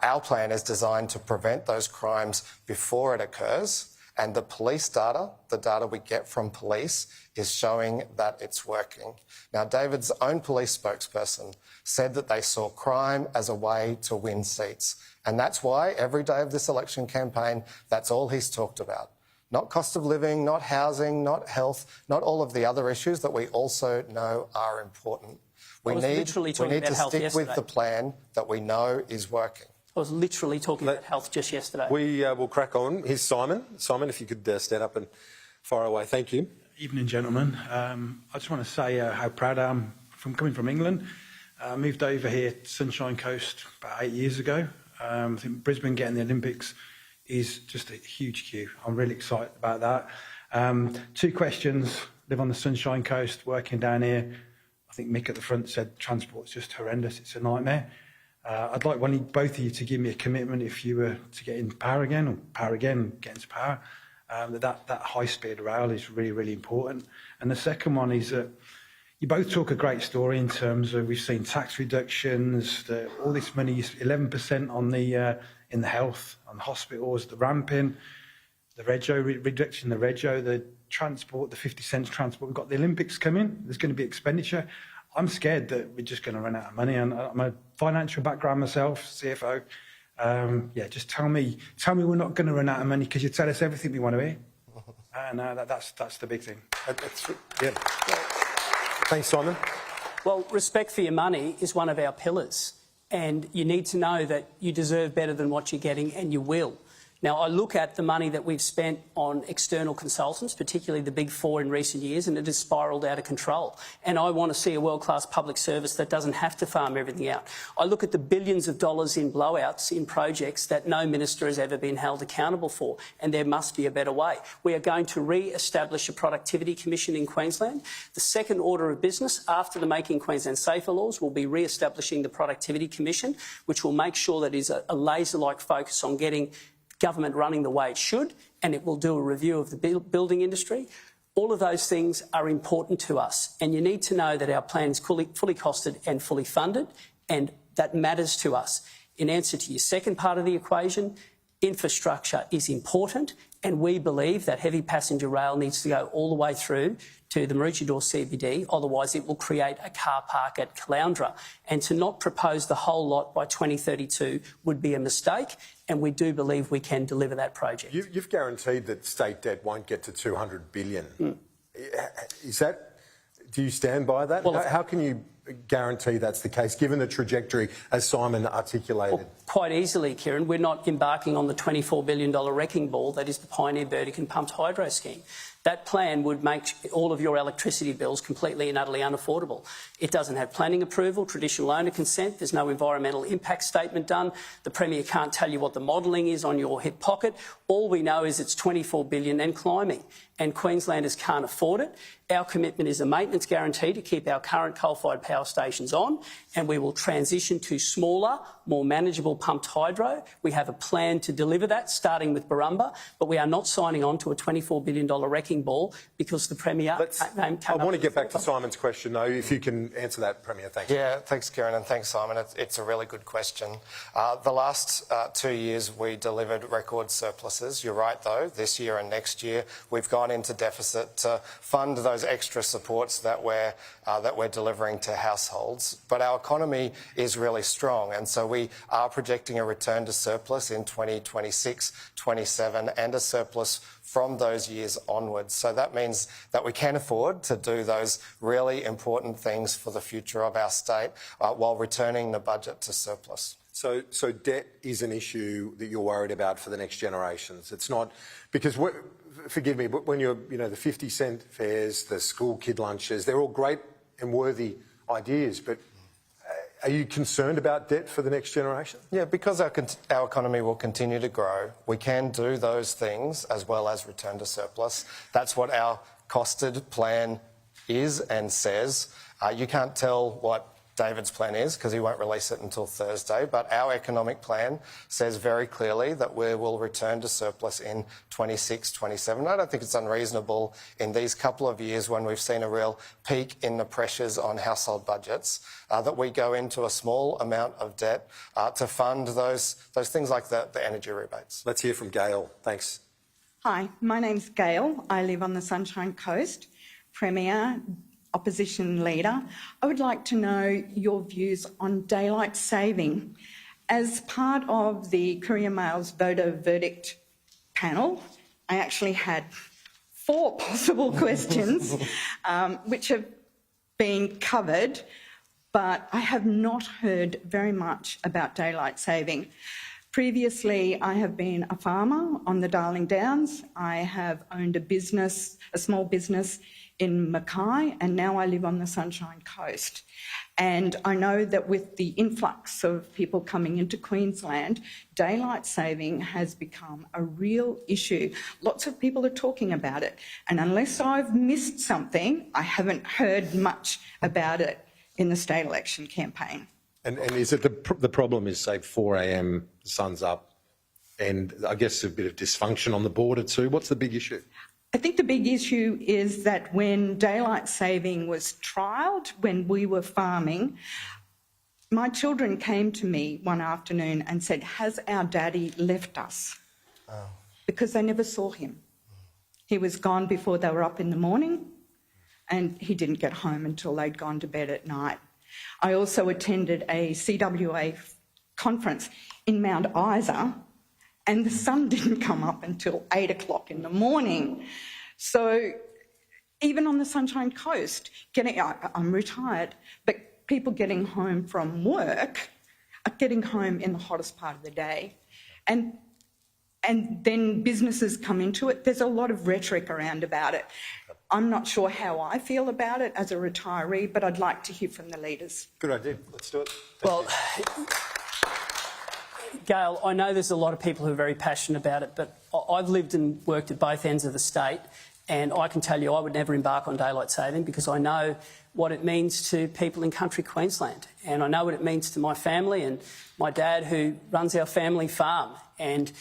our plan is designed to prevent those crimes before it occurs. And the police data, the data we get from police, is showing that it's working. Now, David's own police spokesperson said that they saw crime as a way to win seats. And that's why every day of this election campaign, that's all he's talked about. Not cost of living, not housing, not health, not all of the other issues that we also know are important. We need to stick with the plan that we know is working. I was literally talking about health just yesterday. We will crack on. Here's Simon. Simon, if you could stand up and fire away. Thank you. Evening, gentlemen. I just want to say how proud I am from coming from England. I moved over here to Sunshine Coast about 8 years ago. I think Brisbane getting the Olympics is just a huge queue. I'm really excited about that. 2 questions. Live on the Sunshine Coast, working down here. I think Mick at the front said transport's just horrendous. It's a nightmare. I'd like both of you to give me a commitment if you were to get into power again, or power again, get into power, that high-speed rail is really, really important. And the second one is that you both talk a great story in terms of we've seen tax reductions, all this money, 11% on the in the health, on the hospitals, the ramping, the reduction, the transport, the 50 cents transport. We've got the Olympics coming. There's going to be expenditure. I'm scared that we're just going to run out of money, and I'm a financial background myself, CFO. Just tell me we're not going to run out of money because you tell us everything we want to hear, and that's the big thing. Thanks, Simon. Well, respect for your money is one of our pillars, and you need to know that you deserve better than what you're getting, and you will. Now, I look at the money that we've spent on external consultants, particularly the big 4 in recent years, and it has spiralled out of control. And I want to see a world-class public service that doesn't have to farm everything out. I look at the billions of dollars in blowouts in projects that no minister has ever been held accountable for, and there must be a better way. We are going to re-establish a productivity commission in Queensland. The second order of business after the Making Queensland Safer laws will be re-establishing the productivity commission, which will make sure that it is a laser-like focus on getting government running the way it should, and it will do a review of the building industry. All of those things are important to us, and you need to know that our plan is fully costed and fully funded, and that matters to us. In answer to your second part of the equation, infrastructure is important, and we believe that heavy passenger rail needs to go all the way through to the Maroochydore CBD, otherwise it will create a car park at Caloundra. And to not propose the whole lot by 2032 would be a mistake, and we do believe we can deliver that project. You've guaranteed that state debt won't get to $200 billion. Do you stand by that? Well, how can you guarantee that's the case, given the trajectory, as Simon articulated? Well, quite easily, Kieran. We're not embarking on the $24 billion wrecking ball that is the Pioneer Burdekin pumped hydro scheme. that plan would make all of your electricity bills completely and utterly unaffordable. It doesn't have planning approval, traditional owner consent, there's no environmental impact statement done, the Premier can't tell you what the modelling is on your hip pocket. All we know is it's $24 billion and climbing, and Queenslanders can't afford it. Our commitment is a maintenance guarantee to keep our current coal-fired power stations on, and we will transition to smaller, more manageable pumped hydro. We have a plan to deliver that, starting with Barumba, but we are not signing on to a $24 billion wrecking ball because the Premier came I want to get back to Simon's question, though, if you can answer that, Premier. Thank you. Yeah, thanks, Kieran, and thanks, Simon. It's a really good question. The last 2 years we delivered record surpluses. You're right, though, this year and next year we've gone into deficit to fund those extra supports that we're delivering to households. But our economy is really strong, and so we are projecting a return to surplus in 2026, 27, and a surplus from those years onwards. So that means that we can afford to do those really important things for the future of our state while returning the budget to surplus. So debt is an issue that you're worried about for the next generations. It's not because, forgive me, but when you're, the 50-cent fares, the school kid lunches, they're all great and worthy ideas, but are you concerned about debt for the next generation? Yeah, because our economy will continue to grow, we can do those things as well as return to surplus. That's what our costed plan is and says. You can't tell what David's plan is because he won't release it until Thursday, but our economic plan says very clearly that we will return to surplus in 26, 27. I don't think it's unreasonable in these couple of years when we've seen a real peak in the pressures on household budgets that we go into a small amount of debt to fund those things like the energy rebates. Let's hear from Gail. Thanks. Hi, my name's Gail. I live on the Sunshine Coast. Premier, Opposition Leader, I would like to know your views on daylight saving. As part of the Courier Mail's voter verdict panel, I actually had 4 possible questions which have been covered, but I have not heard very much about daylight saving. Previously, I have been a farmer on the Darling Downs. I have owned a small business in Mackay, and now I live on the Sunshine Coast. And I know that with the influx of people coming into Queensland, daylight saving has become a real issue. Lots of people are talking about it. And unless I've missed something, I haven't heard much about it in the state election campaign. And is it the problem is, say, 4 a.m, the sun's up, and I guess a bit of dysfunction on the border too? What's the big issue? I think the big issue is that when daylight saving was trialled, when we were farming, my children came to me one afternoon and said, "Has our daddy left us?" Oh. Because they never saw him. He was gone before they were up in the morning, and he didn't get home until they'd gone to bed at night. I also attended a CWA conference in Mount Isa, and the sun didn't come up until 8 o'clock in the morning. So even on the Sunshine Coast, I'm retired, but people getting home from work are getting home in the hottest part of the day. And then businesses come into it. There's a lot of rhetoric around about it. I'm not sure how I feel about it as a retiree, but I'd like to hear from the leaders. Good idea. Let's do it. Gail, I know there's a lot of people who are very passionate about it, but I've lived and worked at both ends of the state, and I can tell you I would never embark on daylight saving because I know what it means to people in country Queensland, and I know what it means to my family and my dad who runs our family farm, and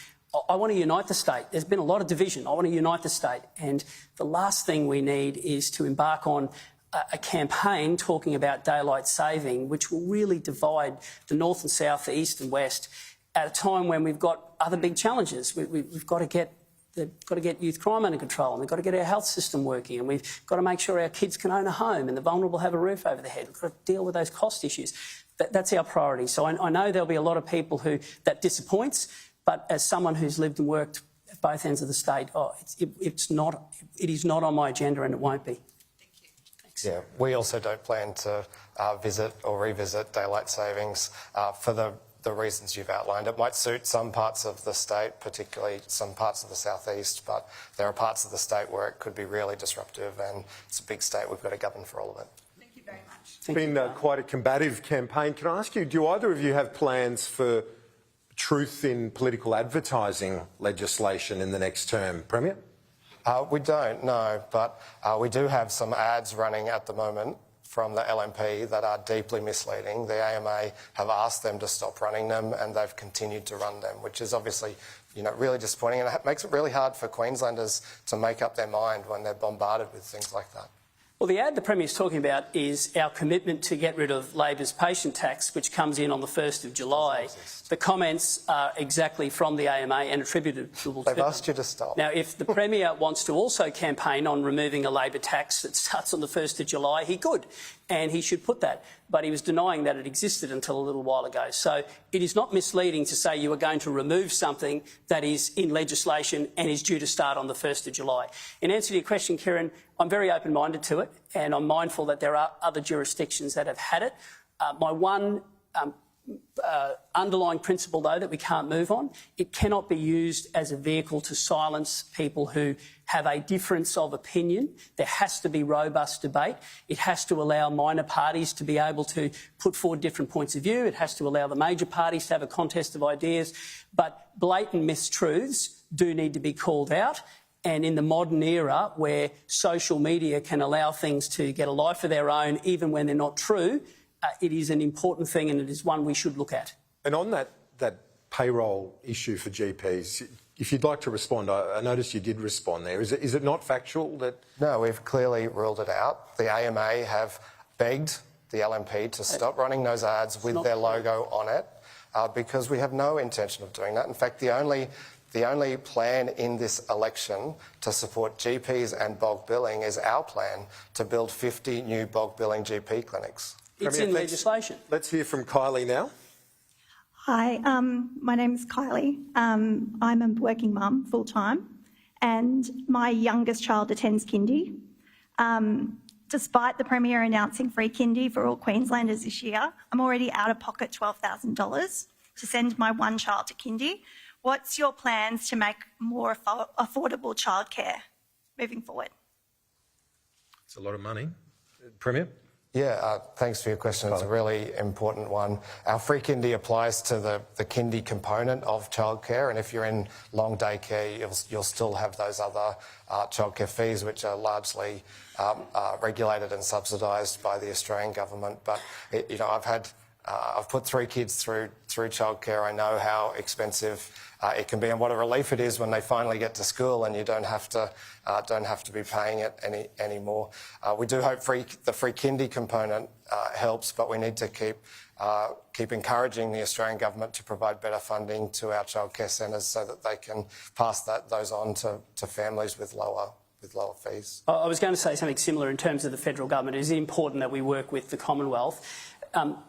I want to unite the state. There's been a lot of division. I want to unite the state, and the last thing we need is to embark on a campaign talking about daylight saving, which will really divide the north and south, the east and west, at a time when we've got other big challenges. We've got to get youth crime under control, and we've got to get our health system working, and we've got to make sure our kids can own a home and the vulnerable have a roof over their head. We've got to deal with those cost issues. That's our priority. So I know there'll be a lot of people who that disappoints, but as someone who's lived and worked at both ends of the state, it is not on my agenda, and it won't be. Yeah, we also don't plan to visit or revisit daylight savings for the the reasons you've outlined. It might suit some parts of the state, particularly some parts of the southeast, but there are parts of the state where it could be really disruptive, and it's a big state. We've got to govern for all of it. Thank you very much. It's been quite a combative campaign. Can I ask you, do either of you have plans for truth in political advertising legislation in the next term, Premier? We don't, no, but we do have some ads running at the moment from the LNP that are deeply misleading. The AMA have asked them to stop running them, and they've continued to run them, which is obviously, really disappointing, and it makes it really hard for Queenslanders to make up their mind when they're bombarded with things like that. Well, the ad the Premier's talking about is our commitment to get rid of Labor's patient tax, which comes in on the 1st of July. The comments are exactly from the AMA and attributable to them. They've asked you to stop. Now, if the Premier wants to also campaign on removing a Labor tax that starts on the 1st of July, he could, and he should put that. But he was denying that it existed until a little while ago. So it is not misleading to say you are going to remove something that is in legislation and is due to start on the 1st of July. In answer to your question, Kieran, I'm very open-minded to it, and I'm mindful that there are other jurisdictions that have had it. My one underlying principle, though, that we can't move on, it cannot be used as a vehicle to silence people who have a difference of opinion. There has to be robust debate. It has to allow minor parties to be able to put forward different points of view. It has to allow the major parties to have a contest of ideas. But blatant mistruths do need to be called out. And in the modern era where social media can allow things to get a life of their own, even when they're not true, it is an important thing, and it is one we should look at. And on that payroll issue for GPs, if you'd like to respond, I noticed you did respond there. Is it not factual that... No, we've clearly ruled it out. The AMA have begged the LNP to stop running those ads with their logo on it because we have no intention of doing that. In fact, the only plan in this election to support GPs and bulk billing is our plan to build 50 new bulk billing GP clinics. It's in legislation. Let's hear from Kylie now. Hi, my name is Kylie. I'm a working mum full-time, and my youngest child attends kindy. Despite the Premier announcing free kindy for all Queenslanders this year, I'm already out of pocket $12,000 to send my one child to kindy. What's your plans to make more affordable childcare moving forward? It's a lot of money. Premier? Yeah, thanks for your question. It's a really important one. Our free kindy applies to the kindy component of childcare, and if you're in long daycare, you'll still have those other childcare fees, which are largely regulated and subsidised by the Australian government. But I've put 3 kids through childcare. I know how expensive it can be, and what a relief it is when they finally get to school and you don't have to be paying it anymore. We do hope the free kindy component helps, but we need to keep encouraging the Australian government to provide better funding to our childcare centres so that they can pass those on to families with lower fees. I was going to say something similar in terms of the federal government. It is important that we work with the Commonwealth.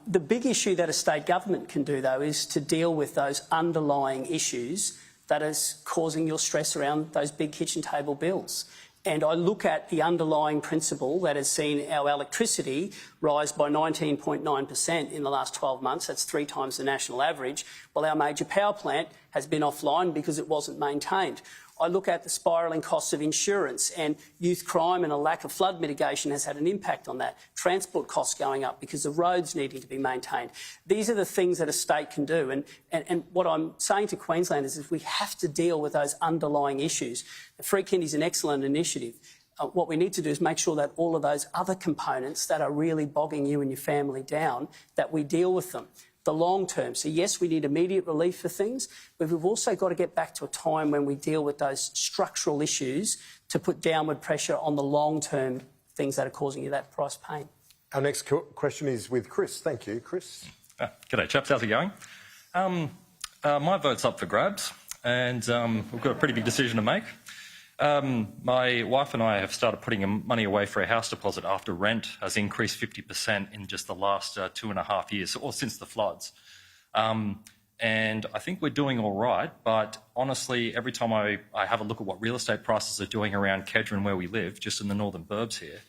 The big issue that a state government can do, though, is to deal with those underlying issues that is causing your stress around those big kitchen table bills. And I look at the underlying principle that has seen our electricity rise by 19.9% in the last 12 months. That's 3 times the national average, while our major power plant has been offline because it wasn't maintained. I look at the spiralling costs of insurance, and youth crime and a lack of flood mitigation has had an impact on that. Transport costs going up because of roads needing to be maintained. These are the things that a state can do. And what I'm saying to Queenslanders is we have to deal with those underlying issues. The free kindy is an excellent initiative. What we need to do is make sure that all of those other components that are really bogging you and your family down, that we deal with them. The long term. So yes, we need immediate relief for things, but we've also got to get back to a time when we deal with those structural issues to put downward pressure on the long term things that are causing you that price pain. Our next question is with Chris. Thank you, Chris. G'day, chaps. How's it going? My vote's up for grabs, and we've got a pretty big decision to make. My wife and I have started putting money away for a house deposit after rent has increased 50% in just the last 2.5 years, or since the floods. And I think we're doing all right, but honestly, every time I have a look at what real estate prices are doing around Kedron where we live, just in the northern burbs here,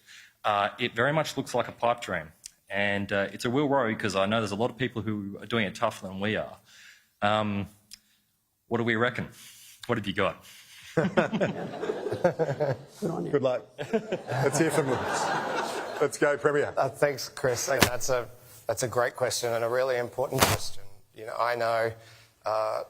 it very much looks like a pipe dream. and it's a real worry because I know there's a lot of people who are doing it tougher than we are. What do we reckon? What have you got? Good luck. Let's hear from them. Let's go, Premier. Thanks, Chris. That's a great question and a really important question. You know, I know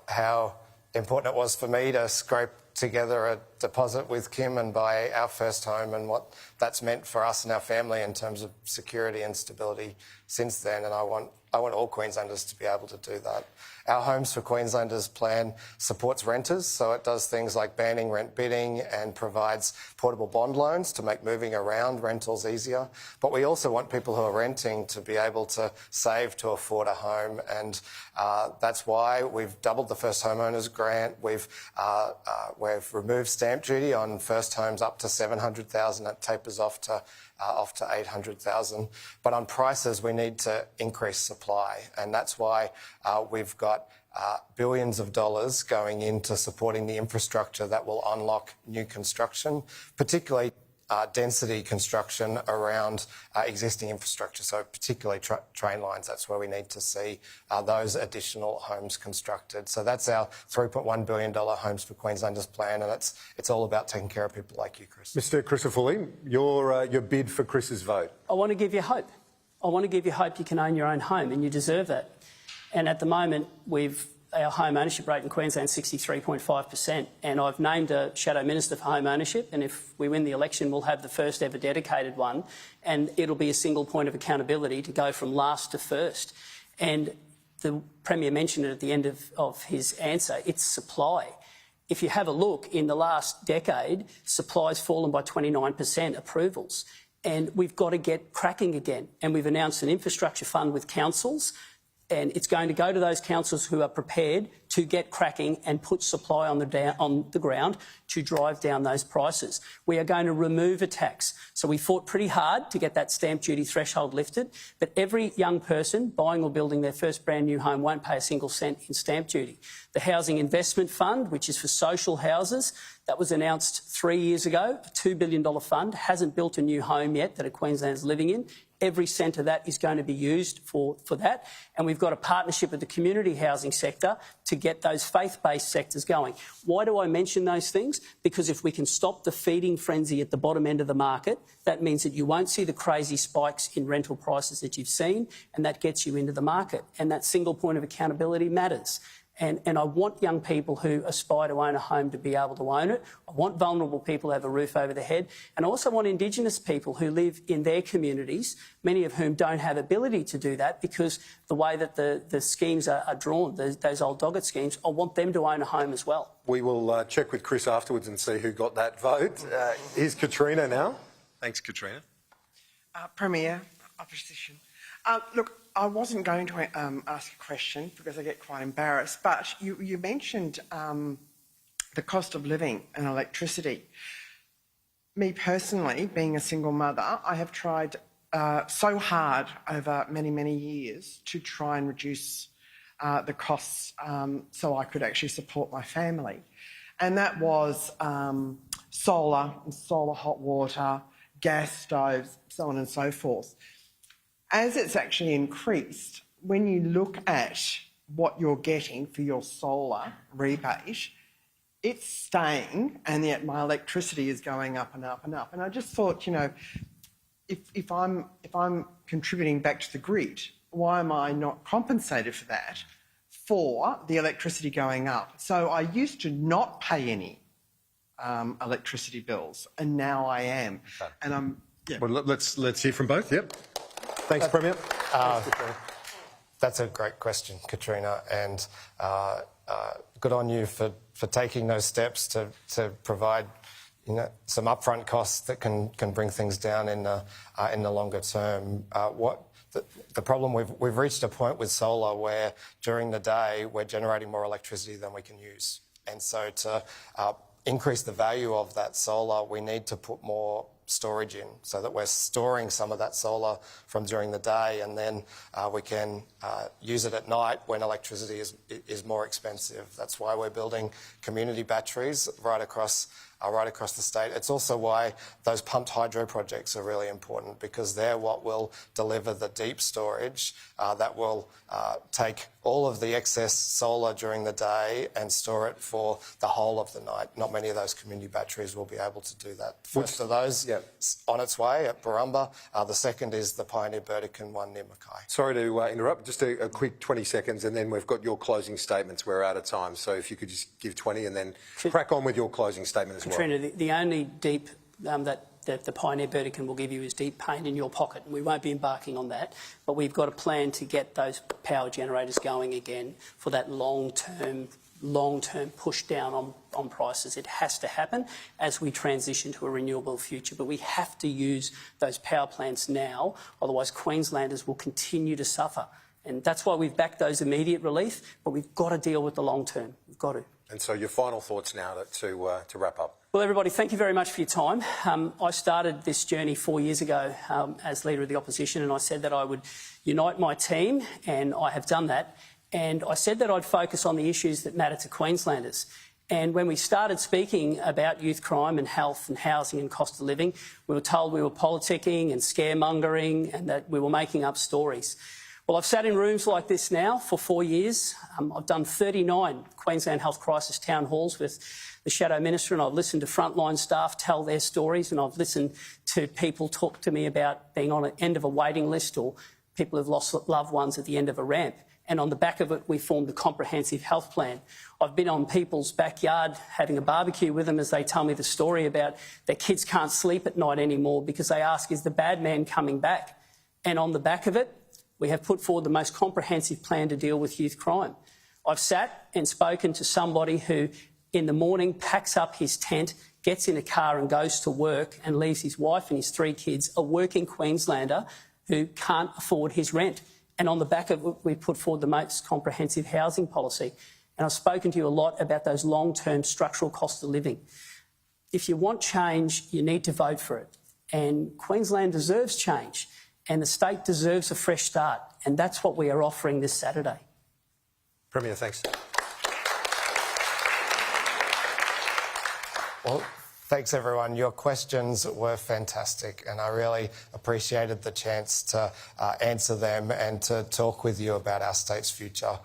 how important it was for me to scrape together a deposit with Kim and buy our first home, and what that's meant for us and our family in terms of security and stability since then. And I want all Queenslanders to be able to do that. Our Homes for Queenslanders plan supports renters, so it does things like banning rent bidding and provides portable bond loans to make moving around rentals easier. But we also want people who are renting to be able to save to afford a home, and that's why we've doubled the First Homeowners Grant. We've removed stamp duty on first homes up to $700,000. That tapers off to $800,000. But on prices, we need to increase supply, and that's why we've got billions of dollars going into supporting the infrastructure that will unlock new construction, particularly density construction around existing infrastructure, so particularly train lines. That's where we need to see those additional homes constructed. So that's our $3.1 billion Homes for Queenslanders plan, and it's all about taking care of people like you, Chris. Mr Crisafulli, your bid for Chris's vote. I want to give you hope. I want to give you hope you can own your own home, and you deserve that. And at the moment, our home ownership rate in Queensland is 63.5%, and I've named a shadow minister for home ownership, and if we win the election, we'll have the first ever dedicated one, and it'll be a single point of accountability to go from last to first. And the Premier mentioned it at the end of his answer, it's supply. If you have a look, in the last decade, supply's fallen by 29%, approvals, and we've got to get cracking again. And we've announced an infrastructure fund with councils, and it's going to go to those councils who are prepared to get cracking and put supply on the ground to drive down those prices. We are going to remove a tax. So we fought pretty hard to get that stamp duty threshold lifted, but every young person buying or building their first brand new home won't pay a single cent in stamp duty. The Housing Investment Fund, which is for social houses, that was announced 3 years ago, a $2 billion fund, hasn't built a new home yet that a Queenslander is living in. Every cent of that is going to be used for that. And we've got a partnership with the community housing sector to get those faith-based sectors going. Why do I mention those things? Because if we can stop the feeding frenzy at the bottom end of the market, that means that you won't see the crazy spikes in rental prices that you've seen, and that gets you into the market. And that single point of accountability matters. And I want young people who aspire to own a home to be able to own it. I want vulnerable people to have a roof over their head. And I also want Indigenous people who live in their communities, many of whom don't have ability to do that because the way that the schemes are drawn, those old Doggett schemes, I want them to own a home as well. We will check with Chris afterwards and see who got that vote. Here's Katrina now. Thanks, Katrina. Premier, Opposition. Look, I wasn't going to ask a question because I get quite embarrassed, but you mentioned the cost of living and electricity. Me personally, being a single mother, I have tried so hard over many, many years to try and reduce the costs so I could actually support my family. And that was solar hot water, gas stoves, so on and so forth. As it's actually increased, when you look at what you're getting for your solar rebate, it's staying, and yet my electricity is going up and up and up. And I just thought, you know, if I'm contributing back to the grid, why am I not compensated for that for the electricity going up? So I used to not pay any electricity bills, and now I am. And Well, let's hear from both. Yep. Thanks, Premier. That's a great question, Katrina, and good on you for taking those steps to provide, you know, some upfront costs that can bring things down in the longer term. The problem, we've reached a point with solar where during the day we're generating more electricity than we can use, and so to increase the value of that solar, we need to put more storage in so that we're storing some of that solar from during the day, and then we can use it at night when electricity is more expensive. That's why we're building community batteries right across right across the state. It's also why those pumped hydro projects are really important, because they're what will deliver the deep storage that will take all of the excess solar during the day and store it for the whole of the night. Not many of those community batteries will be able to do that. First of those on its way at Barumba. The second is the Pioneer Burdekin one near Mackay. Sorry to interrupt, just a quick 20 seconds and then we've got your closing statements. We're out of time, so if you could just give 20 and then crack on with your closing statement as well. Katrina, the only deep that the Pioneer Burdekin will give you is deep pain in your pocket, and we won't be embarking on that, but we've got a plan to get those power generators going again for that long-term push down on prices. It has to happen as we transition to a renewable future, but we have to use those power plants now, otherwise Queenslanders will continue to suffer. And that's why we've backed those immediate relief, but we've got to deal with the long term. We've got to. And so your final thoughts now to wrap up. Well, everybody, thank you very much for your time. I started this journey 4 years ago as Leader of the Opposition, and I said that I would unite my team, and I have done that. And I said that I'd focus on the issues that matter to Queenslanders. And when we started speaking about youth crime and health and housing and cost of living, we were told we were politicking and scaremongering and that we were making up stories. Well, I've sat in rooms like this now for 4 years. I've done 39 Queensland Health Crisis town halls with the Shadow Minister, and I've listened to frontline staff tell their stories, and I've listened to people talk to me about being on the end of a waiting list or people who've lost loved ones at the end of a ramp. And on the back of it, we formed a comprehensive health plan. I've been on people's backyard having a barbecue with them as they tell me the story about their kids can't sleep at night anymore because they ask, is the bad man coming back? And on the back of it, we have put forward the most comprehensive plan to deal with youth crime. I've sat and spoken to somebody who in the morning packs up his tent, gets in a car and goes to work and leaves his wife and his 3 kids, a working Queenslander who can't afford his rent. And on the back of it, we've put forward the most comprehensive housing policy. And I've spoken to you a lot about those long-term structural costs of living. If you want change, you need to vote for it. And Queensland deserves change. And the state deserves a fresh start. And that's what we are offering this Saturday. Premier, thanks. Well, thanks everyone. Your questions were fantastic and I really appreciated the chance to answer them and to talk with you about our state's future.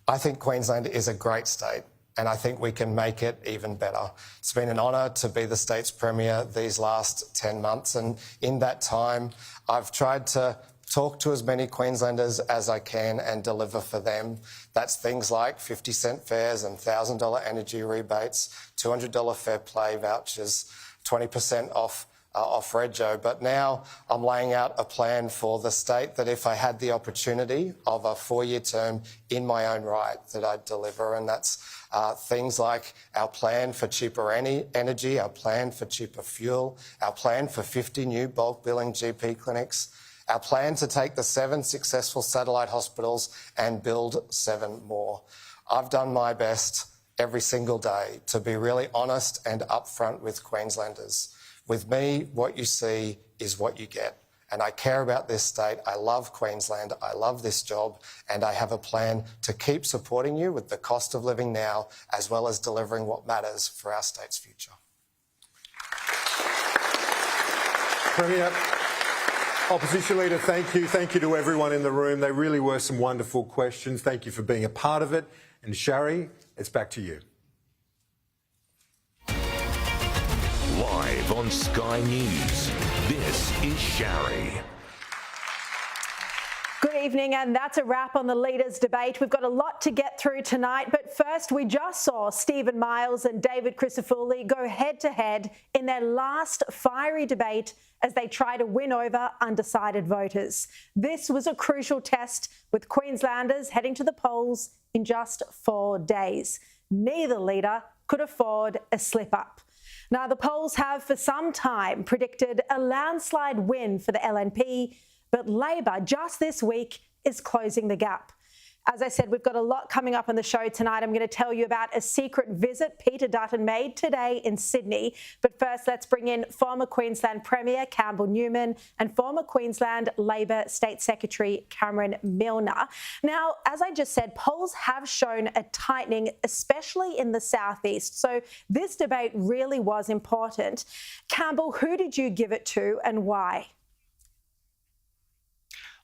I think Queensland is a great state and I think we can make it even better. It's been an honour to be the state's Premier these last 10 months and in that time I've tried to talk to as many Queenslanders as I can and deliver for them. That's things like 50-cent fares and $1,000 energy rebates, $200 fair play vouchers, 20% off rego. But now I'm laying out a plan for the state that if I had the opportunity of a 4-year term in my own right, that I'd deliver. And that's things like our plan for cheaper energy, our plan for cheaper fuel, our plan for 50 new bulk billing GP clinics, our plan to take the 7 successful satellite hospitals and build 7 more. I've done my best every single day to be really honest and upfront with Queenslanders. With me, what you see is what you get. And I care about this state. I love Queensland. I love this job. And I have a plan to keep supporting you with the cost of living now, as well as delivering what matters for our state's future. Premier, Opposition Leader, thank you. Thank you to everyone in the room. They really were some wonderful questions. Thank you for being a part of it. And Shari, it's back to you. Live on Sky News, this is Shari. Good evening, and that's a wrap on the Leaders' Debate. We've got a lot to get through tonight, but first we just saw Stephen Miles and David Crisafulli go head-to-head in their last fiery debate as they try to win over undecided voters. This was a crucial test, with Queenslanders heading to the polls in just 4 days. Neither leader could afford a slip-up. Now, the polls have for some time predicted a landslide win for the LNP, but Labor just this week is closing the gap. As I said, we've got a lot coming up on the show tonight. I'm going to tell you about a secret visit Peter Dutton made today in Sydney. But first, let's bring in former Queensland Premier Campbell Newman and former Queensland Labor State Secretary Cameron Milner. Now, as I just said, polls have shown a tightening, especially in the southeast. So this debate really was important. Campbell, who did you give it to and why?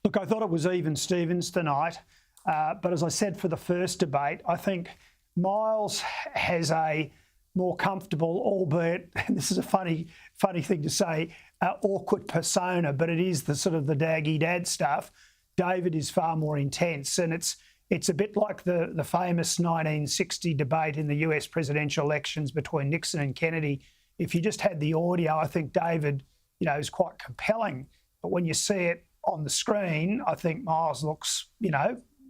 Look, I thought it was even Stevens tonight. But as I said for the first debate, I think Miles has a more comfortable, albeit, and this is a funny thing to say, awkward persona, but it is the sort of the daggy dad stuff. David is far more intense, and it's a bit like the famous 1960 debate in the US presidential elections between Nixon and Kennedy. If you just had the audio, I think David, is quite compelling. But when you see it on the screen, I think Miles looks,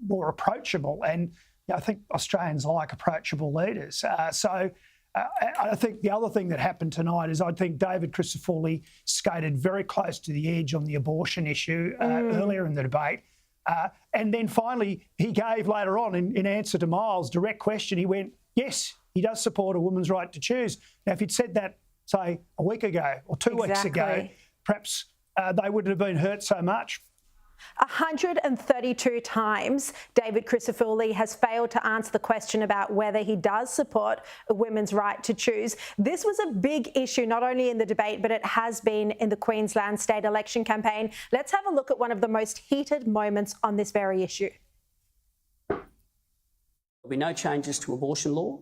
more approachable, and I think Australians like approachable leaders. I think the other thing that happened tonight is I think David Crisafulli skated very close to the edge on the abortion issue earlier in the debate. And then finally, he gave later on, in answer to Miles' direct question, he went, yes, he does support a woman's right to choose. Now, if he'd said that, say, a week ago or 2 weeks ago, perhaps they wouldn't have been hurt so much. 132 times David Crisafulli has failed to answer the question about whether he does support a women's right to choose. This was a big issue, not only in the debate, but it has been in the Queensland state election campaign. Let's have a look at one of the most heated moments on this very issue. There'll be no changes to abortion law,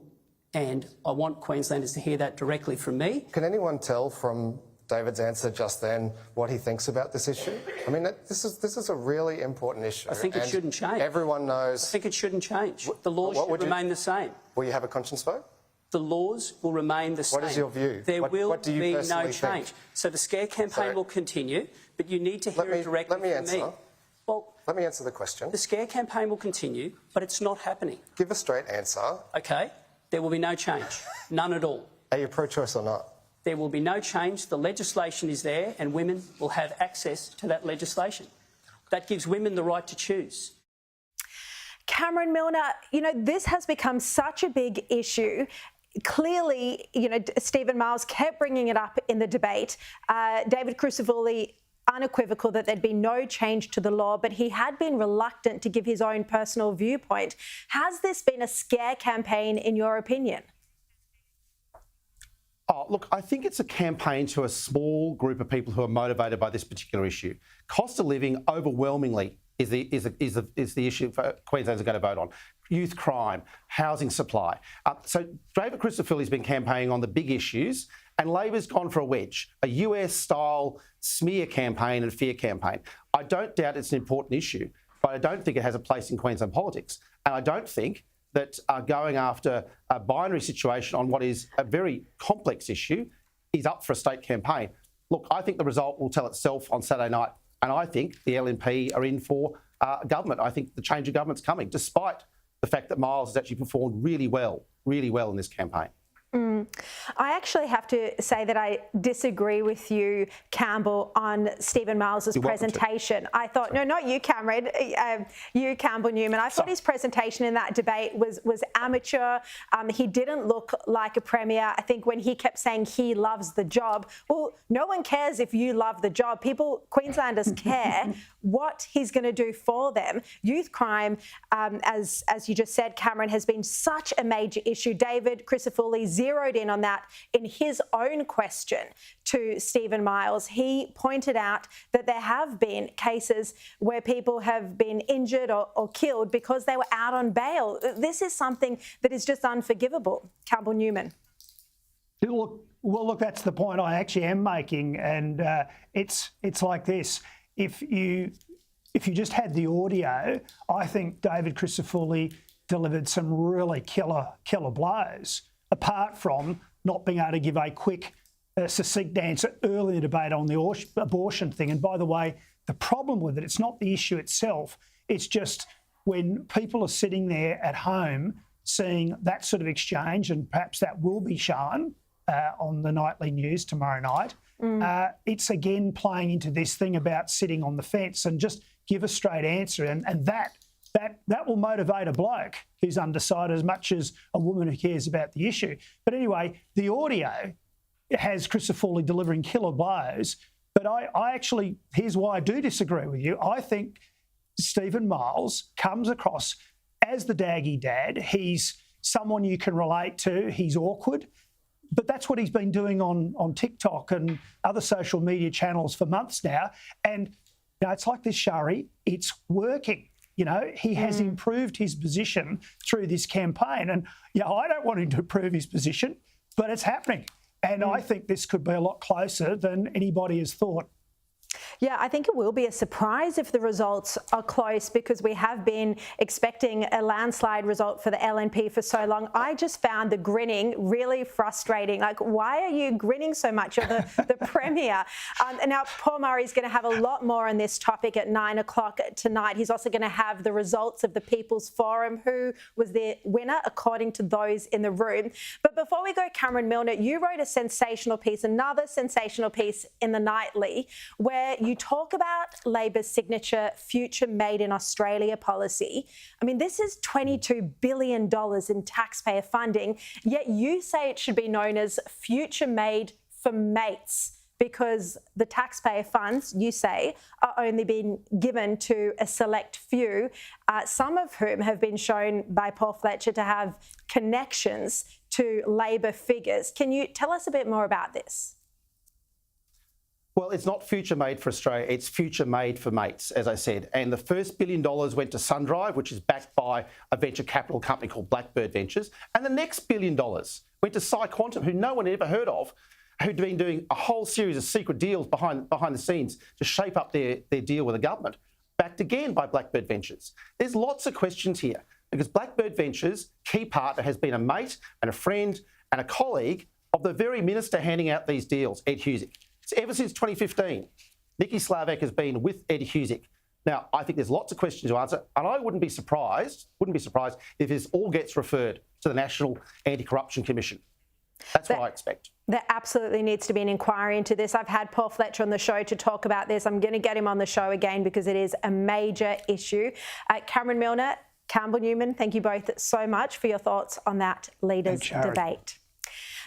and I want Queenslanders to hear that directly from me. Can anyone tell from David's answer just then what he thinks about this issue? I mean, this is a really important issue. I think it shouldn't change. Everyone knows. I think it shouldn't change. The laws should remain the same. Will you have a conscience vote? The laws will remain the same. What is your view? There will what do you be personally no change. think? So the scare campaign will continue, but you need to hear it directly from me. Let me answer the question. The scare campaign will continue, but it's not happening. Give a straight answer. Okay. There will be no change. None at all. Are you pro-choice or not? There will be no change. The legislation is there and women will have access to that legislation. That gives women the right to choose. Cameron Milner, this has become such a big issue. Clearly, Stephen Miles kept bringing it up in the debate. David Crisafulli, unequivocal that there'd be no change to the law, but he had been reluctant to give his own personal viewpoint. Has this been a scare campaign, in your opinion? Oh, look, I think it's a campaign to a small group of people who are motivated by this particular issue. Cost of living overwhelmingly is the issue for Queenslanders are going to vote on. Youth crime, housing supply. So David Crisafulli's been campaigning on the big issues, and Labor's gone for a wedge, a US-style smear campaign and fear campaign. I don't doubt it's an important issue, but I don't think it has a place in Queensland politics. And I don't think that going after a binary situation on what is a very complex issue is up for a state campaign. Look, I think the result will tell itself on Saturday night, and I think the LNP are in for government. I think the change of government's coming, despite the fact that Miles has actually performed really well in this campaign. I actually have to say that I disagree with you, Campbell, on Stephen Miles's presentation. I thought, no, not you, Cameron, you, Campbell Newman. I thought his presentation in that debate was amateur. He didn't look like a premier. I think when he kept saying he loves the job, well, no one cares if you love the job. Queenslanders care what he's going to do for them. Youth crime, as you just said, Cameron, has been such a major issue. David Crisafulli zeroed in on that in his own question to Stephen Miles. He pointed out that there have been cases where people have been injured or killed because they were out on bail. This is something that is just unforgivable. Campbell Newman. Well, look, that's the point I actually am making, and it's like this. If you just had the audio, I think David Crisafulli delivered some really killer blows, apart from not being able to give a quick, succinct answer early in the debate on the abortion thing. And by the way, the problem with it's not the issue itself. It's just when people are sitting there at home seeing that sort of exchange, and perhaps that will be shown on the nightly news tomorrow night, it's again playing into this thing about sitting on the fence and just give a straight answer. And that that will motivate a bloke who's undecided as much as a woman who cares about the issue. But anyway, the audio has Crisafulli delivering killer blows. But I actually, here's why I do disagree with you. I think Stephen Miles comes across as the daggy dad. He's someone you can relate to. He's awkward. But that's what he's been doing on TikTok and other social media channels for months now. And you know, it's like this, Shari, it's working. You know, he has improved his position through this campaign. And, you know, I don't want him to improve his position, but it's happening. And I think this could be a lot closer than anybody has thought. Yeah, I think it will be a surprise if the results are close, because we have been expecting a landslide result for the LNP for so long. I just found the grinning really frustrating. Like, why are you grinning so much? You're the Premier. And now Paul Murray's going to have a lot more on this topic at 9 o'clock tonight. He's also going to have the results of the People's Forum, who was the winner according to those in the room. But before we go, Cameron Milner, you wrote a sensational piece, another sensational piece in the Nightly, where you talk about Labor's signature Future Made in Australia policy. I mean, this is $22 billion in taxpayer funding, yet you say it should be known as Future Made for Mates, because the taxpayer funds, you say, are only being given to a select few, some of whom have been shown by Paul Fletcher to have connections to Labor figures. Can you tell us a bit more about this? Well, it's not future made for Australia, it's future made for mates, as I said. And the first $1 billion went to SunDrive, which is backed by a venture capital company called Blackbird Ventures. And the next $1 billion went to PsiQuantum, who no one had ever heard of, who'd been doing a whole series of secret deals behind the scenes to shape up their deal with the government, backed again by Blackbird Ventures. There's lots of questions here, because Blackbird Ventures' key partner has been a mate and a friend and a colleague of the very minister handing out these deals, Ed Husic. Ever since 2015, Nikki Slavak has been with Ed Husic. Now, I think there's lots of questions to answer, and I wouldn't be surprised if this all gets referred to the National Anti-Corruption Commission. That's what I expect. There absolutely needs to be an inquiry into this. I've had Paul Fletcher on the show to talk about this. I'm going to get him on the show again because it is a major issue. Cameron Milner, Campbell Newman, thank you both so much for your thoughts on that leaders' debate.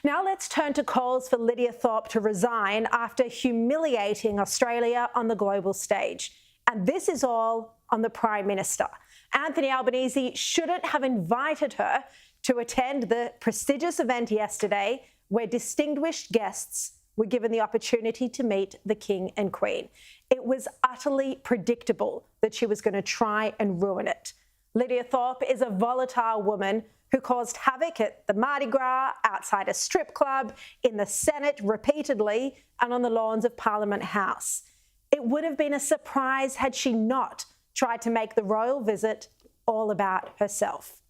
Now let's turn to calls for Lydia Thorpe to resign after humiliating Australia on the global stage. And this is all on the Prime Minister. Anthony Albanese shouldn't have invited her to attend the prestigious event yesterday where distinguished guests were given the opportunity to meet the King and Queen. It was utterly predictable that she was going to try and ruin it. Lydia Thorpe is a volatile woman who caused havoc at the Mardi Gras, outside a strip club, in the Senate repeatedly, and on the lawns of Parliament House. It would have been a surprise had she not tried to make the royal visit all about herself.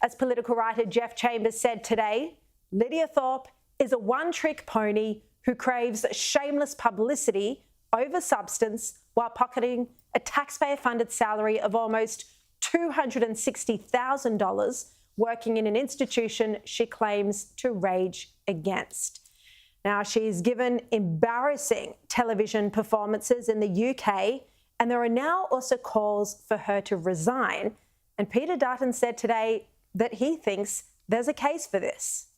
As political writer Jeff Chambers said today, Lydia Thorpe is a one-trick pony who craves shameless publicity over substance while pocketing a taxpayer-funded salary of almost $260,000, working in an institution she claims to rage against. Now, she's given embarrassing television performances in the UK, and there are now also calls for her to resign. And Peter Dutton said today that he thinks there's a case for this.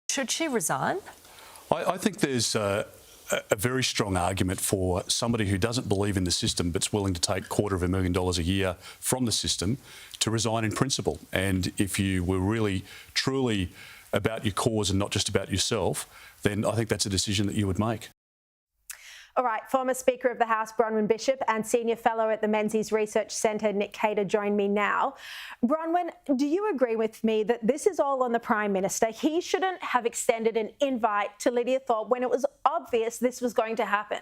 Should she resign? I think there's a very strong argument for somebody who doesn't believe in the system but's willing to take $250,000 a year from the system to resign in principle. And if you were really, truly about your cause and not just about yourself, then I think that's a decision that you would make. All right, former Speaker of the House Bronwyn Bishop and Senior Fellow at the Menzies Research Centre Nick Cater join me now. Bronwyn, do you agree with me that this is all on the Prime Minister? He shouldn't have extended an invite to Lydia Thorpe when it was obvious this was going to happen.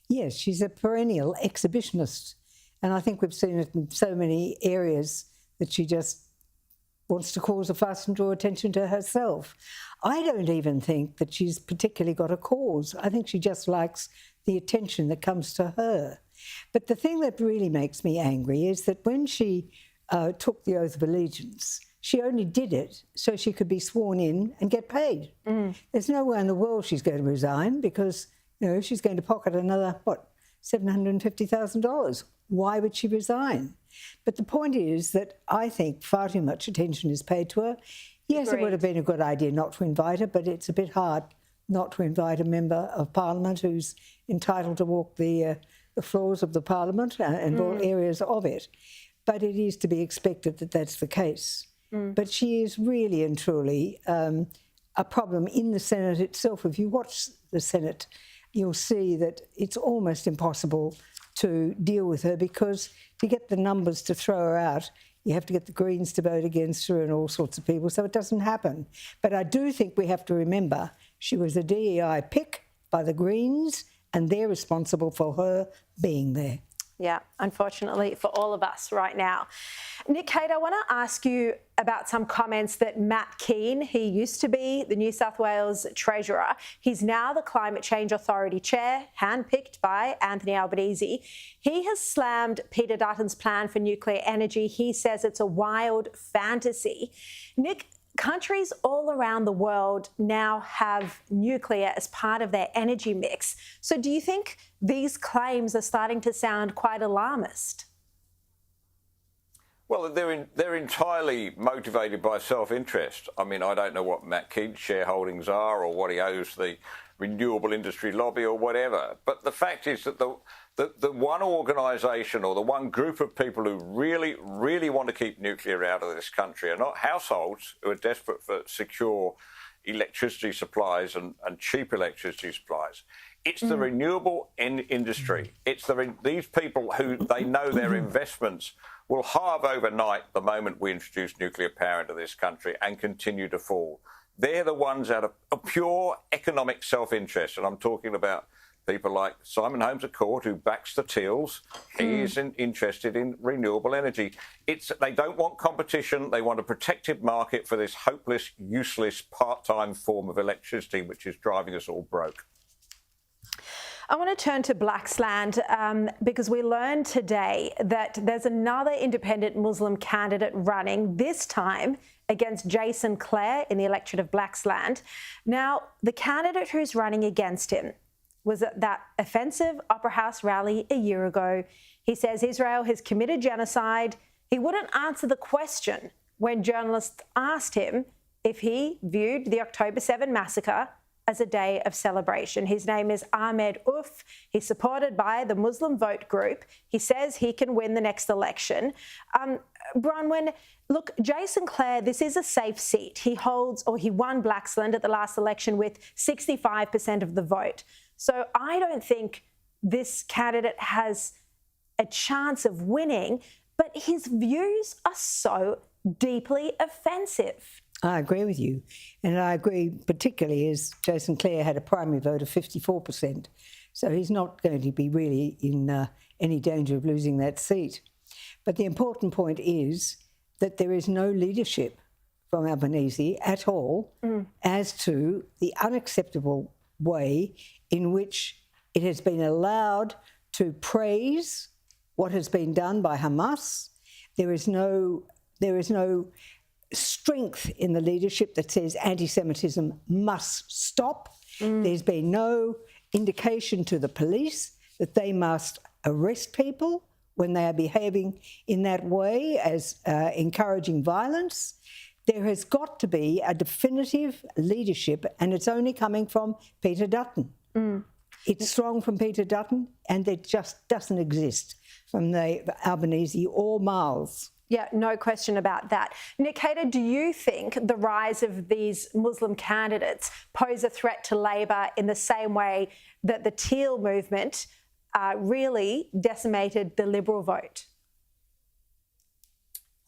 Yes, she's a perennial exhibitionist. And I think we've seen it in so many areas that she just wants to cause a fuss and draw attention to herself. I don't even think that she's particularly got a cause. I think she just likes the attention that comes to her. But the thing that really makes me angry is that when she took the oath of allegiance, she only did it so she could be sworn in and get paid. There's nowhere in the world she's going to resign because, you know, she's going to pocket another, $750,000. why would she resign? But the point is that I think far too much attention is paid to her. Yes, it would have been a good idea not to invite her, but it's a bit hard not to invite a member of Parliament who's entitled to walk the floors of the Parliament and all areas of it. But it is to be expected that that's the case. But she is really and truly a problem in the Senate itself. If you watch the Senate, you'll see that it's almost impossible to deal with her, because to get the numbers to throw her out, you have to get the Greens to vote against her and all sorts of people, so it doesn't happen. But I do think we have to remember she was a DEI pick by the Greens, and they're responsible for her being there. Yeah, unfortunately for all of us right now. Nick, Kate, I want to ask you about some comments that Matt Keane, he used to be the New South Wales Treasurer. He's now the Climate Change Authority Chair, handpicked by Anthony Albanese. He has slammed Peter Dutton's plan for nuclear energy. He says it's a wild fantasy. Nick, countries all around the world now have nuclear as part of their energy mix. So do you think these claims are starting to sound quite alarmist? Well, they're entirely motivated by self-interest. I mean, I don't know what Matt Keane's shareholdings are or what he owes the renewable industry lobby or whatever. But the fact is that the one organisation or the one group of people who really, really want to keep nuclear out of this country are not households who are desperate for secure electricity supplies and cheap electricity supplies. It's the renewable industry. It's these people who they know their investments will halve overnight the moment we introduce nuclear power into this country and continue to fall. They're the ones out of a pure economic self-interest, and I'm talking about people like Simon Holmes à Court, who backs the Teals. He isn't interested in renewable energy. They don't want competition. They want a protected market for this hopeless, useless, part-time form of electricity, which is driving us all broke. I want to turn to Blaxland because we learned today that there's another independent Muslim candidate running, this time against Jason Clare in the electorate of Blaxland. Now, the candidate who's running against him was at that offensive Opera House rally a year ago. He says Israel has committed genocide. He wouldn't answer the question when journalists asked him if he viewed the October 7 massacre as a day of celebration. His name is Ahmed Uff. He's supported by the Muslim Vote Group. He says he can win the next election. Bronwyn, look, Jason Clare, this is a safe seat. He won Blaxland at the last election with 65% of the vote. So I don't think this candidate has a chance of winning, but his views are so deeply offensive. I agree with you. And I agree particularly as Jason Clare had a primary vote of 54%. So he's not going to be really in any danger of losing that seat. But the important point is that there is no leadership from Albanese at all as to the unacceptable way in which it has been allowed to praise what has been done by Hamas. There is no strength in the leadership that says anti-Semitism must stop. There's been no indication to the police that they must arrest people when they are behaving in that way as encouraging violence. There has got to be a definitive leadership, and it's only coming from Peter Dutton. It's strong from Peter Dutton, and it just doesn't exist from the Albanese or Miles. Yeah, no question about that. Nikita, do you think the rise of these Muslim candidates pose a threat to Labor in the same way that the Teal movement really decimated the Liberal vote?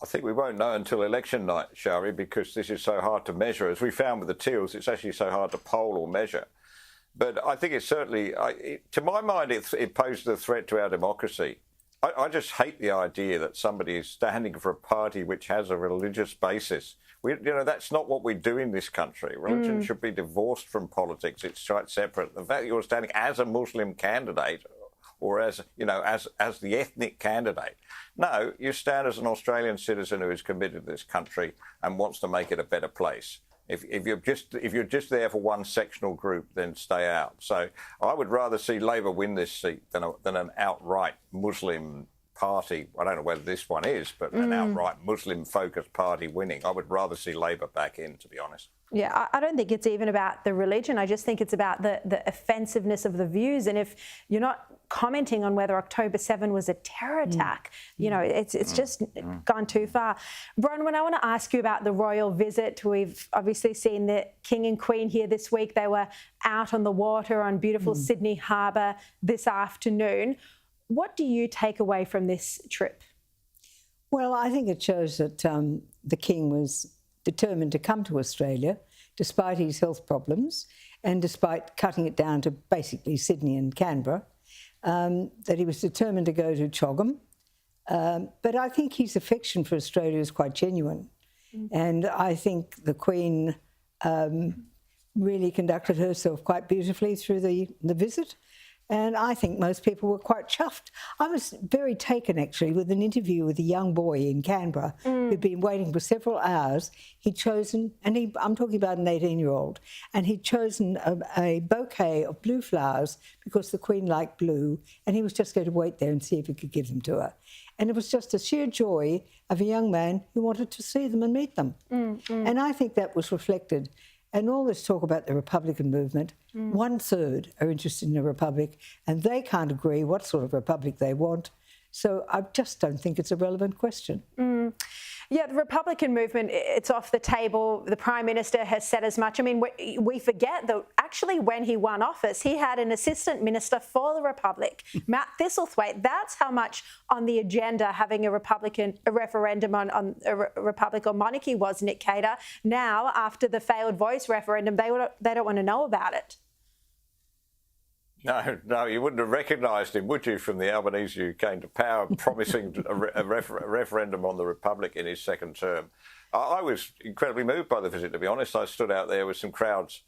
I think we won't know until election night, Shari, because this is so hard to measure. As we found with the Teals, it's actually so hard to poll or measure. But I think it's certainly, to my mind, it poses a threat to our democracy. I just hate the idea that somebody is standing for a party which has a religious basis. That's not what we do in this country. Religion should be divorced from politics. It's quite separate. The fact that you're standing as a Muslim candidate or as the ethnic candidate. No, you stand as an Australian citizen who is committed to this country and wants to make it a better place. If you're just there for one sectional group, then stay out. So I would rather see Labor win this seat than an outright Muslim party, I don't know whether this one is, but an outright Muslim-focused party winning. I would rather see Labor back in, to be honest. Yeah, I don't think it's even about the religion. I just think it's about the offensiveness of the views. And if you're not commenting on whether October 7 was a terror attack, you know, it's just gone too far. Bronwyn, I want to ask you about the royal visit. We've obviously seen the King and Queen here this week. They were out on the water on beautiful Sydney Harbour this afternoon. What do you take away from this trip? Well, I think it shows that the King was determined to come to Australia despite his health problems and despite cutting it down to basically Sydney and Canberra, that he was determined to go to Choggum. But I think his affection for Australia is quite genuine. And I think the Queen really conducted herself quite beautifully through the visit. And I think most people were quite chuffed. I was very taken, actually, with an interview with a young boy in Canberra who'd been waiting for several hours. He'd chosen, and I'm talking about an 18-year-old, and he'd chosen a bouquet of blue flowers because the Queen liked blue, and he was just going to wait there and see if he could give them to her. And it was just a sheer joy of a young man who wanted to see them and meet them. And I think that was reflected. And all this talk about the Republican movement, 1/3 are interested in a republic, and they can't agree what sort of republic they want. So I just don't think it's a relevant question. Yeah, the Republican movement, it's off the table. The Prime Minister has said as much. I mean, we forget that actually when he won office, he had an assistant minister for the Republic, Matt Thistlethwaite. That's how much on the agenda having a referendum on a Republic or monarchy was, Nick Cater. Now, after the failed voice referendum, they don't want to know about it. No, you wouldn't have recognised him, would you, from the Albanese who came to power, promising a referendum on the Republic in his second term. I was incredibly moved by the visit, to be honest. I stood out there with some crowds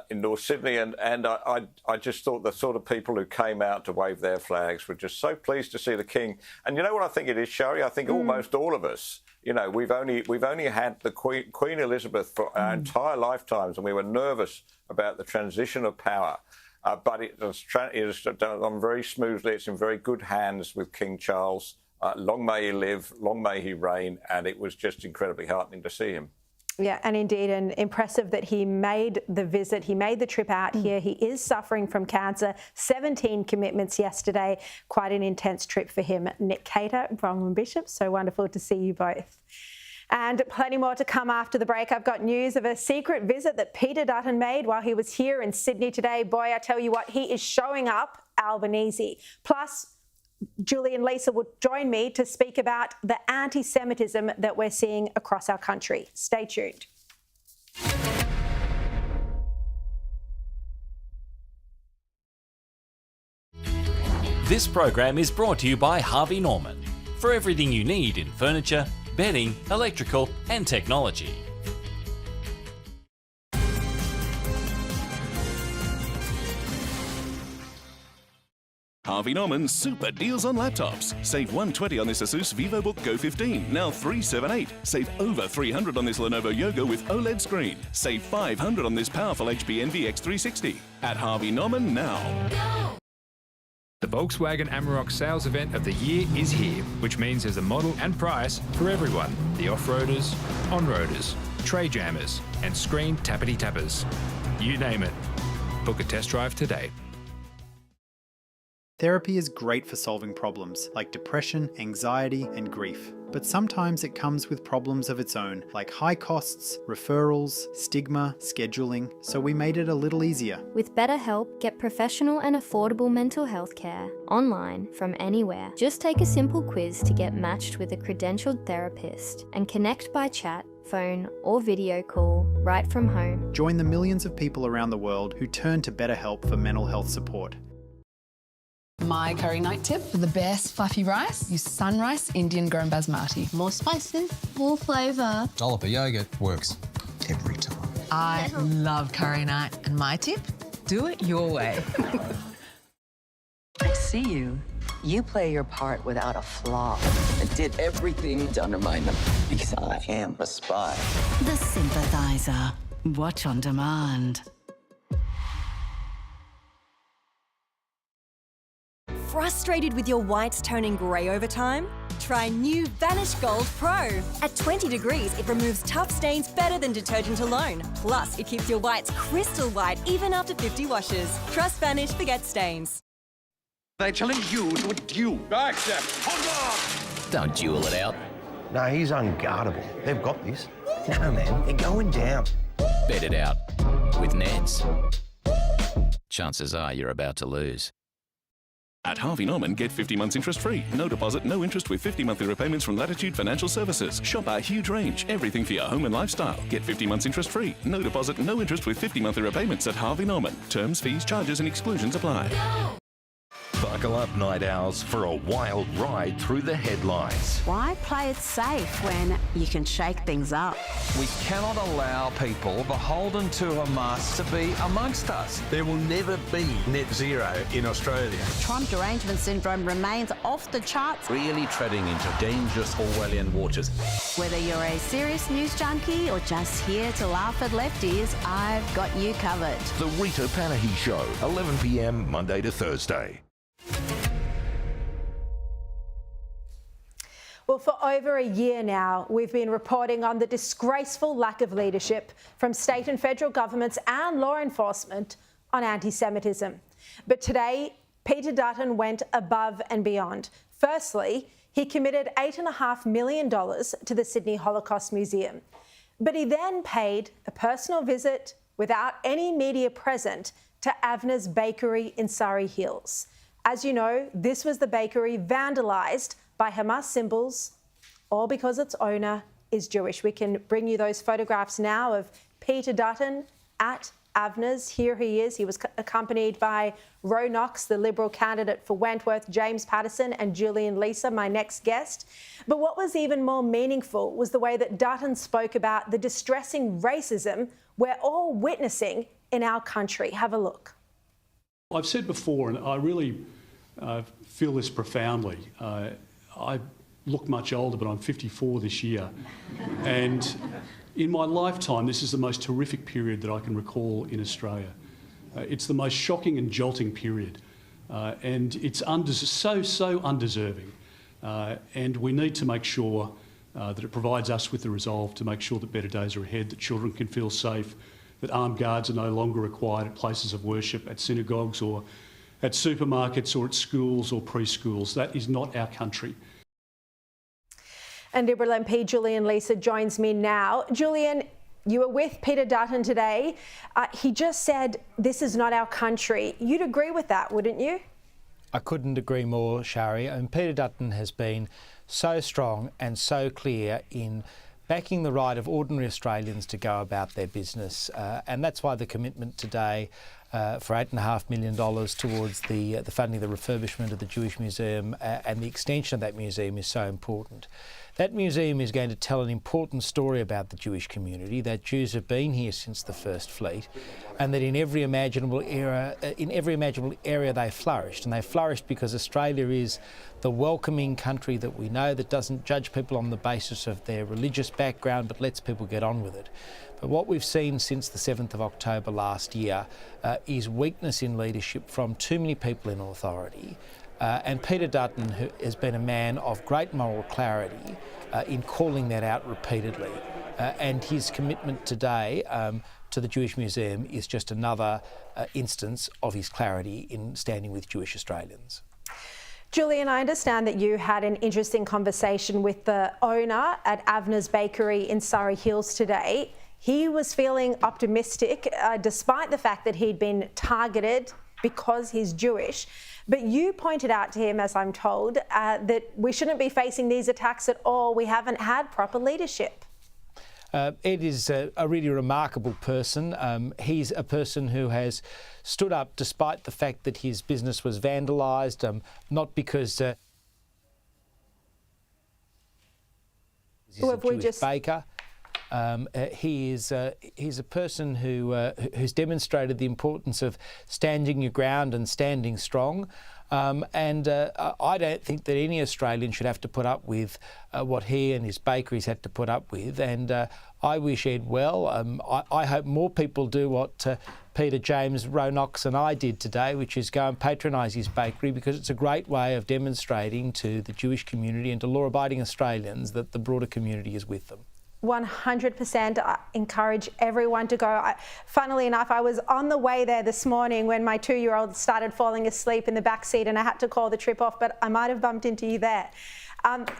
in North Sydney, and I just thought the sort of people who came out to wave their flags were just so pleased to see the King. And you know what I think it is, Shari? I think almost all of us, you know, we've only had the Queen Elizabeth for our entire lifetimes, and we were nervous about the transition of power. But it is done very smoothly. It's in very good hands with King Charles. Long may he live, long may he reign. And it was just incredibly heartening to see him. Yeah, and indeed, and impressive that he made the visit. He made the trip out here. He is suffering from cancer. 17 commitments yesterday. Quite an intense trip for him. Nick Cater, Bronwyn Bishop, so wonderful to see you both. And plenty more to come after the break. I've got news of a secret visit that Peter Dutton made while he was here in Sydney today. Boy, I tell you what, he is showing up Albanese. Plus, Julie and Lisa will join me to speak about the anti-Semitism that we're seeing across our country. Stay tuned. This program is brought to you by Harvey Norman. For everything you need in furniture, bedding, electrical and technology. Harvey Norman's super deals on laptops. Save $120 on this Asus VivoBook Go 15, now $378. Save over $300 on this Lenovo Yoga with OLED screen. Save $500 on this powerful HP Envy X360. At Harvey Norman now. The Volkswagen Amarok sales event of the year is here, which means there's a model and price for everyone. The off-roaders, on-roaders, tray jammers, and screen tappity-tappers. You name it. Book a test drive today. Therapy is great for solving problems like depression, anxiety, and grief. But sometimes it comes with problems of its own, like high costs, referrals, stigma, scheduling, so we made it a little easier. With BetterHelp, get professional and affordable mental health care online from anywhere. Just take a simple quiz to get matched with a credentialed therapist and connect by chat, phone, or video call right from home. Join the millions of people around the world who turn to BetterHelp for mental health support. My curry night tip for the best fluffy rice, use Sunrice Indian grown basmati. More spices, more flavour. Dollop of yogurt works every time. I love curry night, and my tip, do it your way. I see you. You play your part without a flaw. I did everything to undermine them because I am a spy. The Sympathizer. Watch on demand. Frustrated with your whites turning grey over time? Try new Vanish Gold Pro. At 20 degrees, it removes tough stains better than detergent alone. Plus, it keeps your whites crystal white even after 50 washes. Trust Vanish, forget stains. They challenge you to a duel. Accept. Don't duel it out. No, he's unguardable. They've got this. No, man, they're going down. Bet it out with Neds. Chances are you're about to lose. At Harvey Norman, get 50 months interest free. No deposit, no interest with 50 monthly repayments from Latitude Financial Services. Shop our huge range, everything for your home and lifestyle. Get 50 months interest free. No deposit, no interest with 50 monthly repayments at Harvey Norman. Terms, fees, charges and exclusions apply. Buckle up, night owls, for a wild ride through the headlines. Why play it safe when you can shake things up? We cannot allow people beholden to a mast to be amongst us. There will never be net zero in Australia. Trump derangement syndrome remains off the charts. Really treading into dangerous Orwellian waters. Whether you're a serious news junkie or just here to laugh at lefties, I've got you covered. The Rita Panahi Show, 11 p.m. Monday to Thursday. Well, for over a year now, we've been reporting on the disgraceful lack of leadership from state and federal governments and law enforcement on anti-Semitism. But today, Peter Dutton went above and beyond. Firstly, he committed $8.5 million to the Sydney Holocaust Museum. But he then paid a personal visit without any media present to Avner's Bakery in Surrey Hills. As you know, this was the bakery vandalised by Hamas symbols, all because its owner is Jewish. We can bring you those photographs now of Peter Dutton at Avner's. Here he is. He was accompanied by Ro Knox, the Liberal candidate for Wentworth, James Patterson and Julian Leeser, my next guest. But what was even more meaningful was the way that Dutton spoke about the distressing racism we're all witnessing in our country. Have a look. I've said before, and I really feel this profoundly, I look much older, but I'm 54 this year. And in my lifetime, this is the most horrific period that I can recall in Australia. It's the most shocking and jolting period. And it's so undeserving. And we need to make sure that it provides us with the resolve to make sure that better days are ahead, that children can feel safe, that armed guards are no longer required at places of worship, at synagogues or at supermarkets or at schools or preschools. That is not our country. And Liberal MP Julian Leeser joins me now. Julian, you were with Peter Dutton today. He just said this is not our country. You'd agree with that, wouldn't you? I couldn't agree more, Shari. And Peter Dutton has been so strong and so clear in backing the right of ordinary Australians to go about their business. And that's why the commitment today for $8.5 million towards the funding of the refurbishment of the Jewish Museum and the extension of that museum is so important. That museum is going to tell an important story about the Jewish community, that Jews have been here since the First Fleet, and that in every imaginable area they flourished. And they flourished because Australia is the welcoming country that we know, that doesn't judge people on the basis of their religious background, but lets people get on with it. But what we've seen since the 7th of October last year is weakness in leadership from too many people in authority. And Peter Dutton, who has been a man of great moral clarity in calling that out repeatedly. And his commitment today to the Jewish Museum is just another instance of his clarity in standing with Jewish Australians. Julian, I understand that you had an interesting conversation with the owner at Avner's Bakery in Surrey Hills today. He was feeling optimistic despite the fact that he'd been targeted because he's Jewish. But you pointed out to him, as I'm told, that we shouldn't be facing these attacks at all. We haven't had proper leadership. Ed is a really remarkable person. He's a person who has stood up despite the fact that his business was vandalised, not because he's a Jewish baker. He's a person who's demonstrated the importance of standing your ground and standing strong. I don't think that any Australian should have to put up with what he and his bakeries had to put up with. And I wish Ed well. I hope more people do what Peter James Ronox and I did today, which is go and patronise his bakery, because it's a great way of demonstrating to the Jewish community and to law-abiding Australians that the broader community is with them. 100%. I encourage everyone to go. Funnily enough, I was on the way there this morning when my 2-year-old started falling asleep in the back seat and I had to call the trip off, but I might have bumped into you there.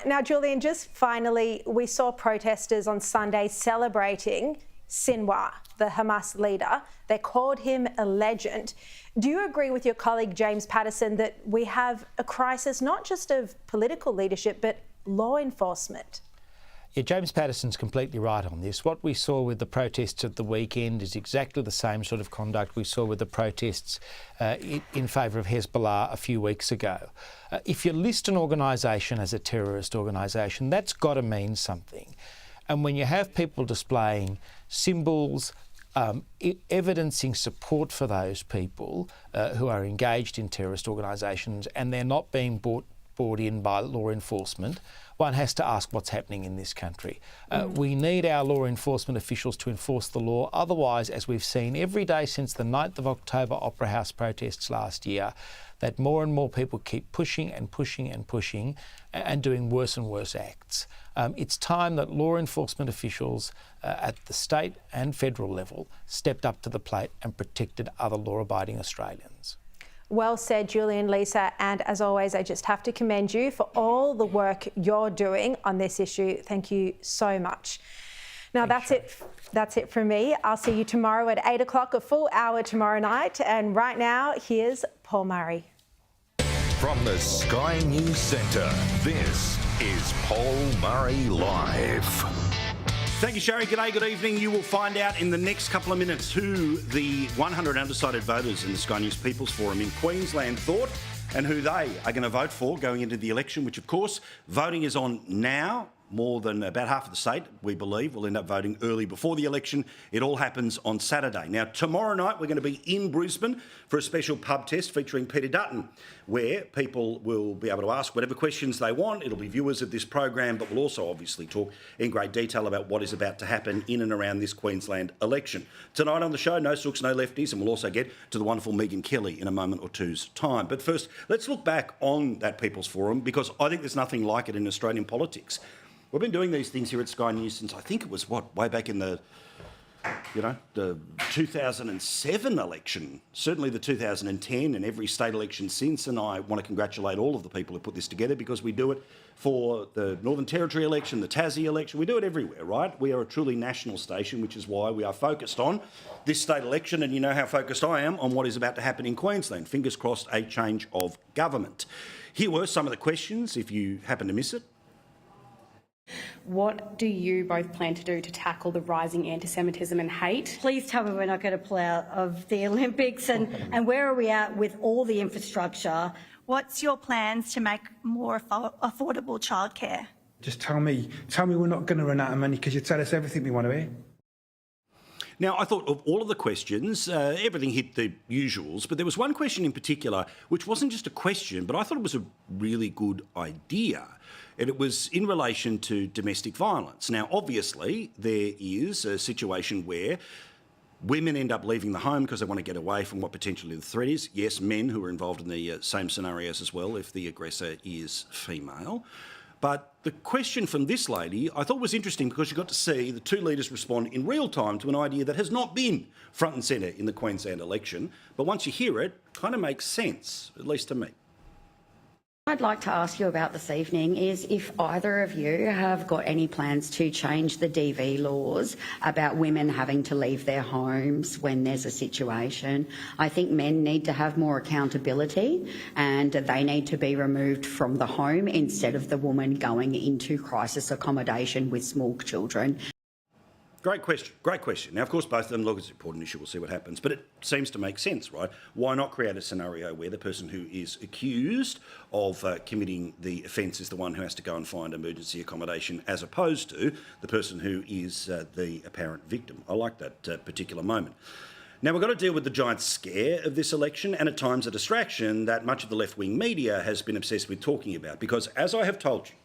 Now, Julian, just finally, we saw protesters on Sunday celebrating Sinwar, the Hamas leader. They called him a legend. Do you agree with your colleague James Patterson that we have a crisis not just of political leadership but law enforcement? Yeah, James Patterson's completely right on this. What we saw with the protests at the weekend is exactly the same sort of conduct we saw with the protests in favour of Hezbollah a few weeks ago. If you list an organisation as a terrorist organisation, that's got to mean something. And when you have people displaying symbols, evidencing support for those people who are engaged in terrorist organisations, and they're not being brought in by law enforcement, one has to ask what's happening in this country. We need our law enforcement officials to enforce the law. Otherwise, as we've seen every day since the 9th of October Opera House protests last year, that more and more people keep pushing and pushing and pushing and doing worse and worse acts. It's time that law enforcement officials at the state and federal level stepped up to the plate and protected other law-abiding Australians. Well said, Julian, Lisa, and as always, I just have to commend you for all the work you're doing on this issue. Thank you so much. Now, that's it from me. I'll see you tomorrow at 8 o'clock, a full hour tomorrow night. And right now, here's Paul Murray. From the Sky News Centre, this is Paul Murray Live. Thank you, Sherry. G'day, good evening. You will find out in the next couple of minutes who the 100 undecided voters in the Sky News People's Forum in Queensland thought and who they are going to vote for going into the election, which, of course, voting is on now. More than about half of the state, we believe, will end up voting early before the election. It all happens on Saturday. Now, tomorrow night, we're going to be in Brisbane for a special pub test featuring Peter Dutton, where people will be able to ask whatever questions they want. It'll be viewers of this program, but we'll also obviously talk in great detail about what is about to happen in and around this Queensland election. Tonight on the show, no sooks, no lefties, and we'll also get to the wonderful Megan Kelly in a moment or two's time. But first, let's look back on that People's Forum, because I think there's nothing like it in Australian politics. We've been doing these things here at Sky News since I think it was, way back in the 2007 election, certainly the 2010 and every state election since. And I want to congratulate all of the people who put this together, because we do it for the Northern Territory election, the Tassie election. We do it everywhere, right? We are a truly national station, which is why we are focused on this state election. And you know how focused I am on what is about to happen in Queensland. Fingers crossed, a change of government. Here were some of the questions, if you happen to miss it. What do you both plan to do to tackle the rising anti-Semitism and hate? Please tell me we're not going to pull out of the Olympics, and where are we at with all the infrastructure? What's your plans to make more affordable childcare? Just tell me we're not going to run out of money, because you tell us everything we want to hear. Now, I thought of all of the questions, everything hit the usuals, but there was one question in particular which wasn't just a question, but I thought it was a really good idea. And it was in relation to domestic violence. Now, obviously, there is a situation where women end up leaving the home because they want to get away from what potentially the threat is. Yes, men who are involved in the same scenarios as well, if the aggressor is female. But the question from this lady I thought was interesting, because you got to see the two leaders respond in real time to an idea that has not been front and centre in the Queensland election. But once you hear it, it kind of makes sense, at least to me. I'd like to ask you about this evening is if either of you have got any plans to change the DV laws about women having to leave their homes when there's a situation. I think men need to have more accountability, and they need to be removed from the home instead of the woman going into crisis accommodation with small children. Great question, great question. Now, of course, both of them look, it's an important issue, we'll see what happens, but it seems to make sense, right? Why not create a scenario where the person who is accused of committing the offence is the one who has to go and find emergency accommodation, as opposed to the person who is the apparent victim? I like that particular moment. Now, we've got to deal with the giant scare of this election, and at times a distraction that much of the left-wing media has been obsessed with talking about, because as I have told you,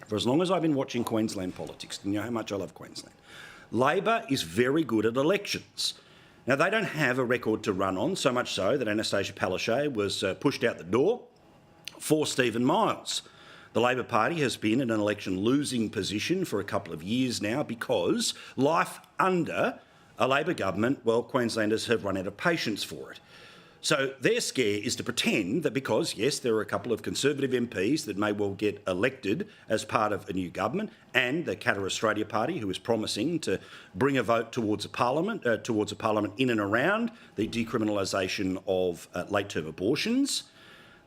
for as long as I've been watching Queensland politics, and you know how much I love Queensland, Labor is very good at elections. Now, they don't have a record to run on, so much so that Anastasia Palaszczuk was pushed out the door for Stephen Miles. The Labor Party has been in an election losing position for a couple of years now because life under a Labor government, well, Queenslanders have run out of patience for it. So their scare is to pretend that because, yes, there are a couple of Conservative MPs that may well get elected as part of a new government, and the Qatar Australia Party, who is promising to bring a vote towards a parliament in and around the decriminalisation of late-term abortions.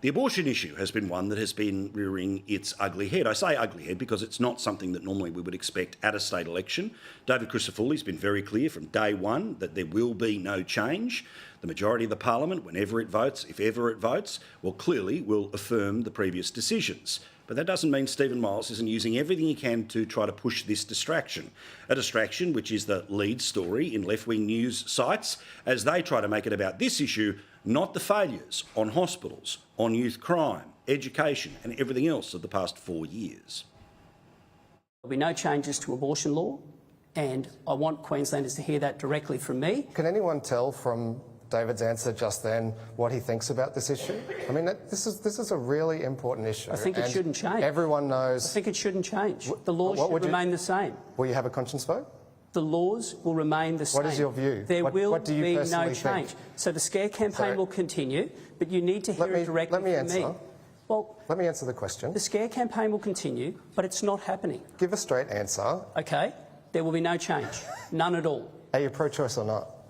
The abortion issue has been one that has been rearing its ugly head. I say ugly head because it's not something that normally we would expect at a state election. David Crisafulli's been very clear from day one that there will be no change. The majority of the parliament, whenever it votes, if ever it votes, well, clearly will affirm the previous decisions. But that doesn't mean Stephen Miles isn't using everything he can to try to push this distraction. A distraction which is the lead story in left-wing news sites as they try to make it about this issue, not the failures on hospitals, on youth crime, education and everything else of the past 4 years. There'll be no changes to abortion law, and I want Queenslanders to hear that directly from me. Can anyone tell from David's answer just then what he thinks about this issue? I mean, this is a really important issue. I think it shouldn't change. Everyone knows. I think it shouldn't change. The laws should remain the same. Will you have a conscience vote? The laws will remain the same. What is your view? There will do you be personally no change. think? So the scare campaign will continue, but you need to hear it directly from me. Well, let me answer the question. The scare campaign will continue, but it's not happening. Give a straight answer. Okay. There will be no change. None at all. Are you pro-choice or not?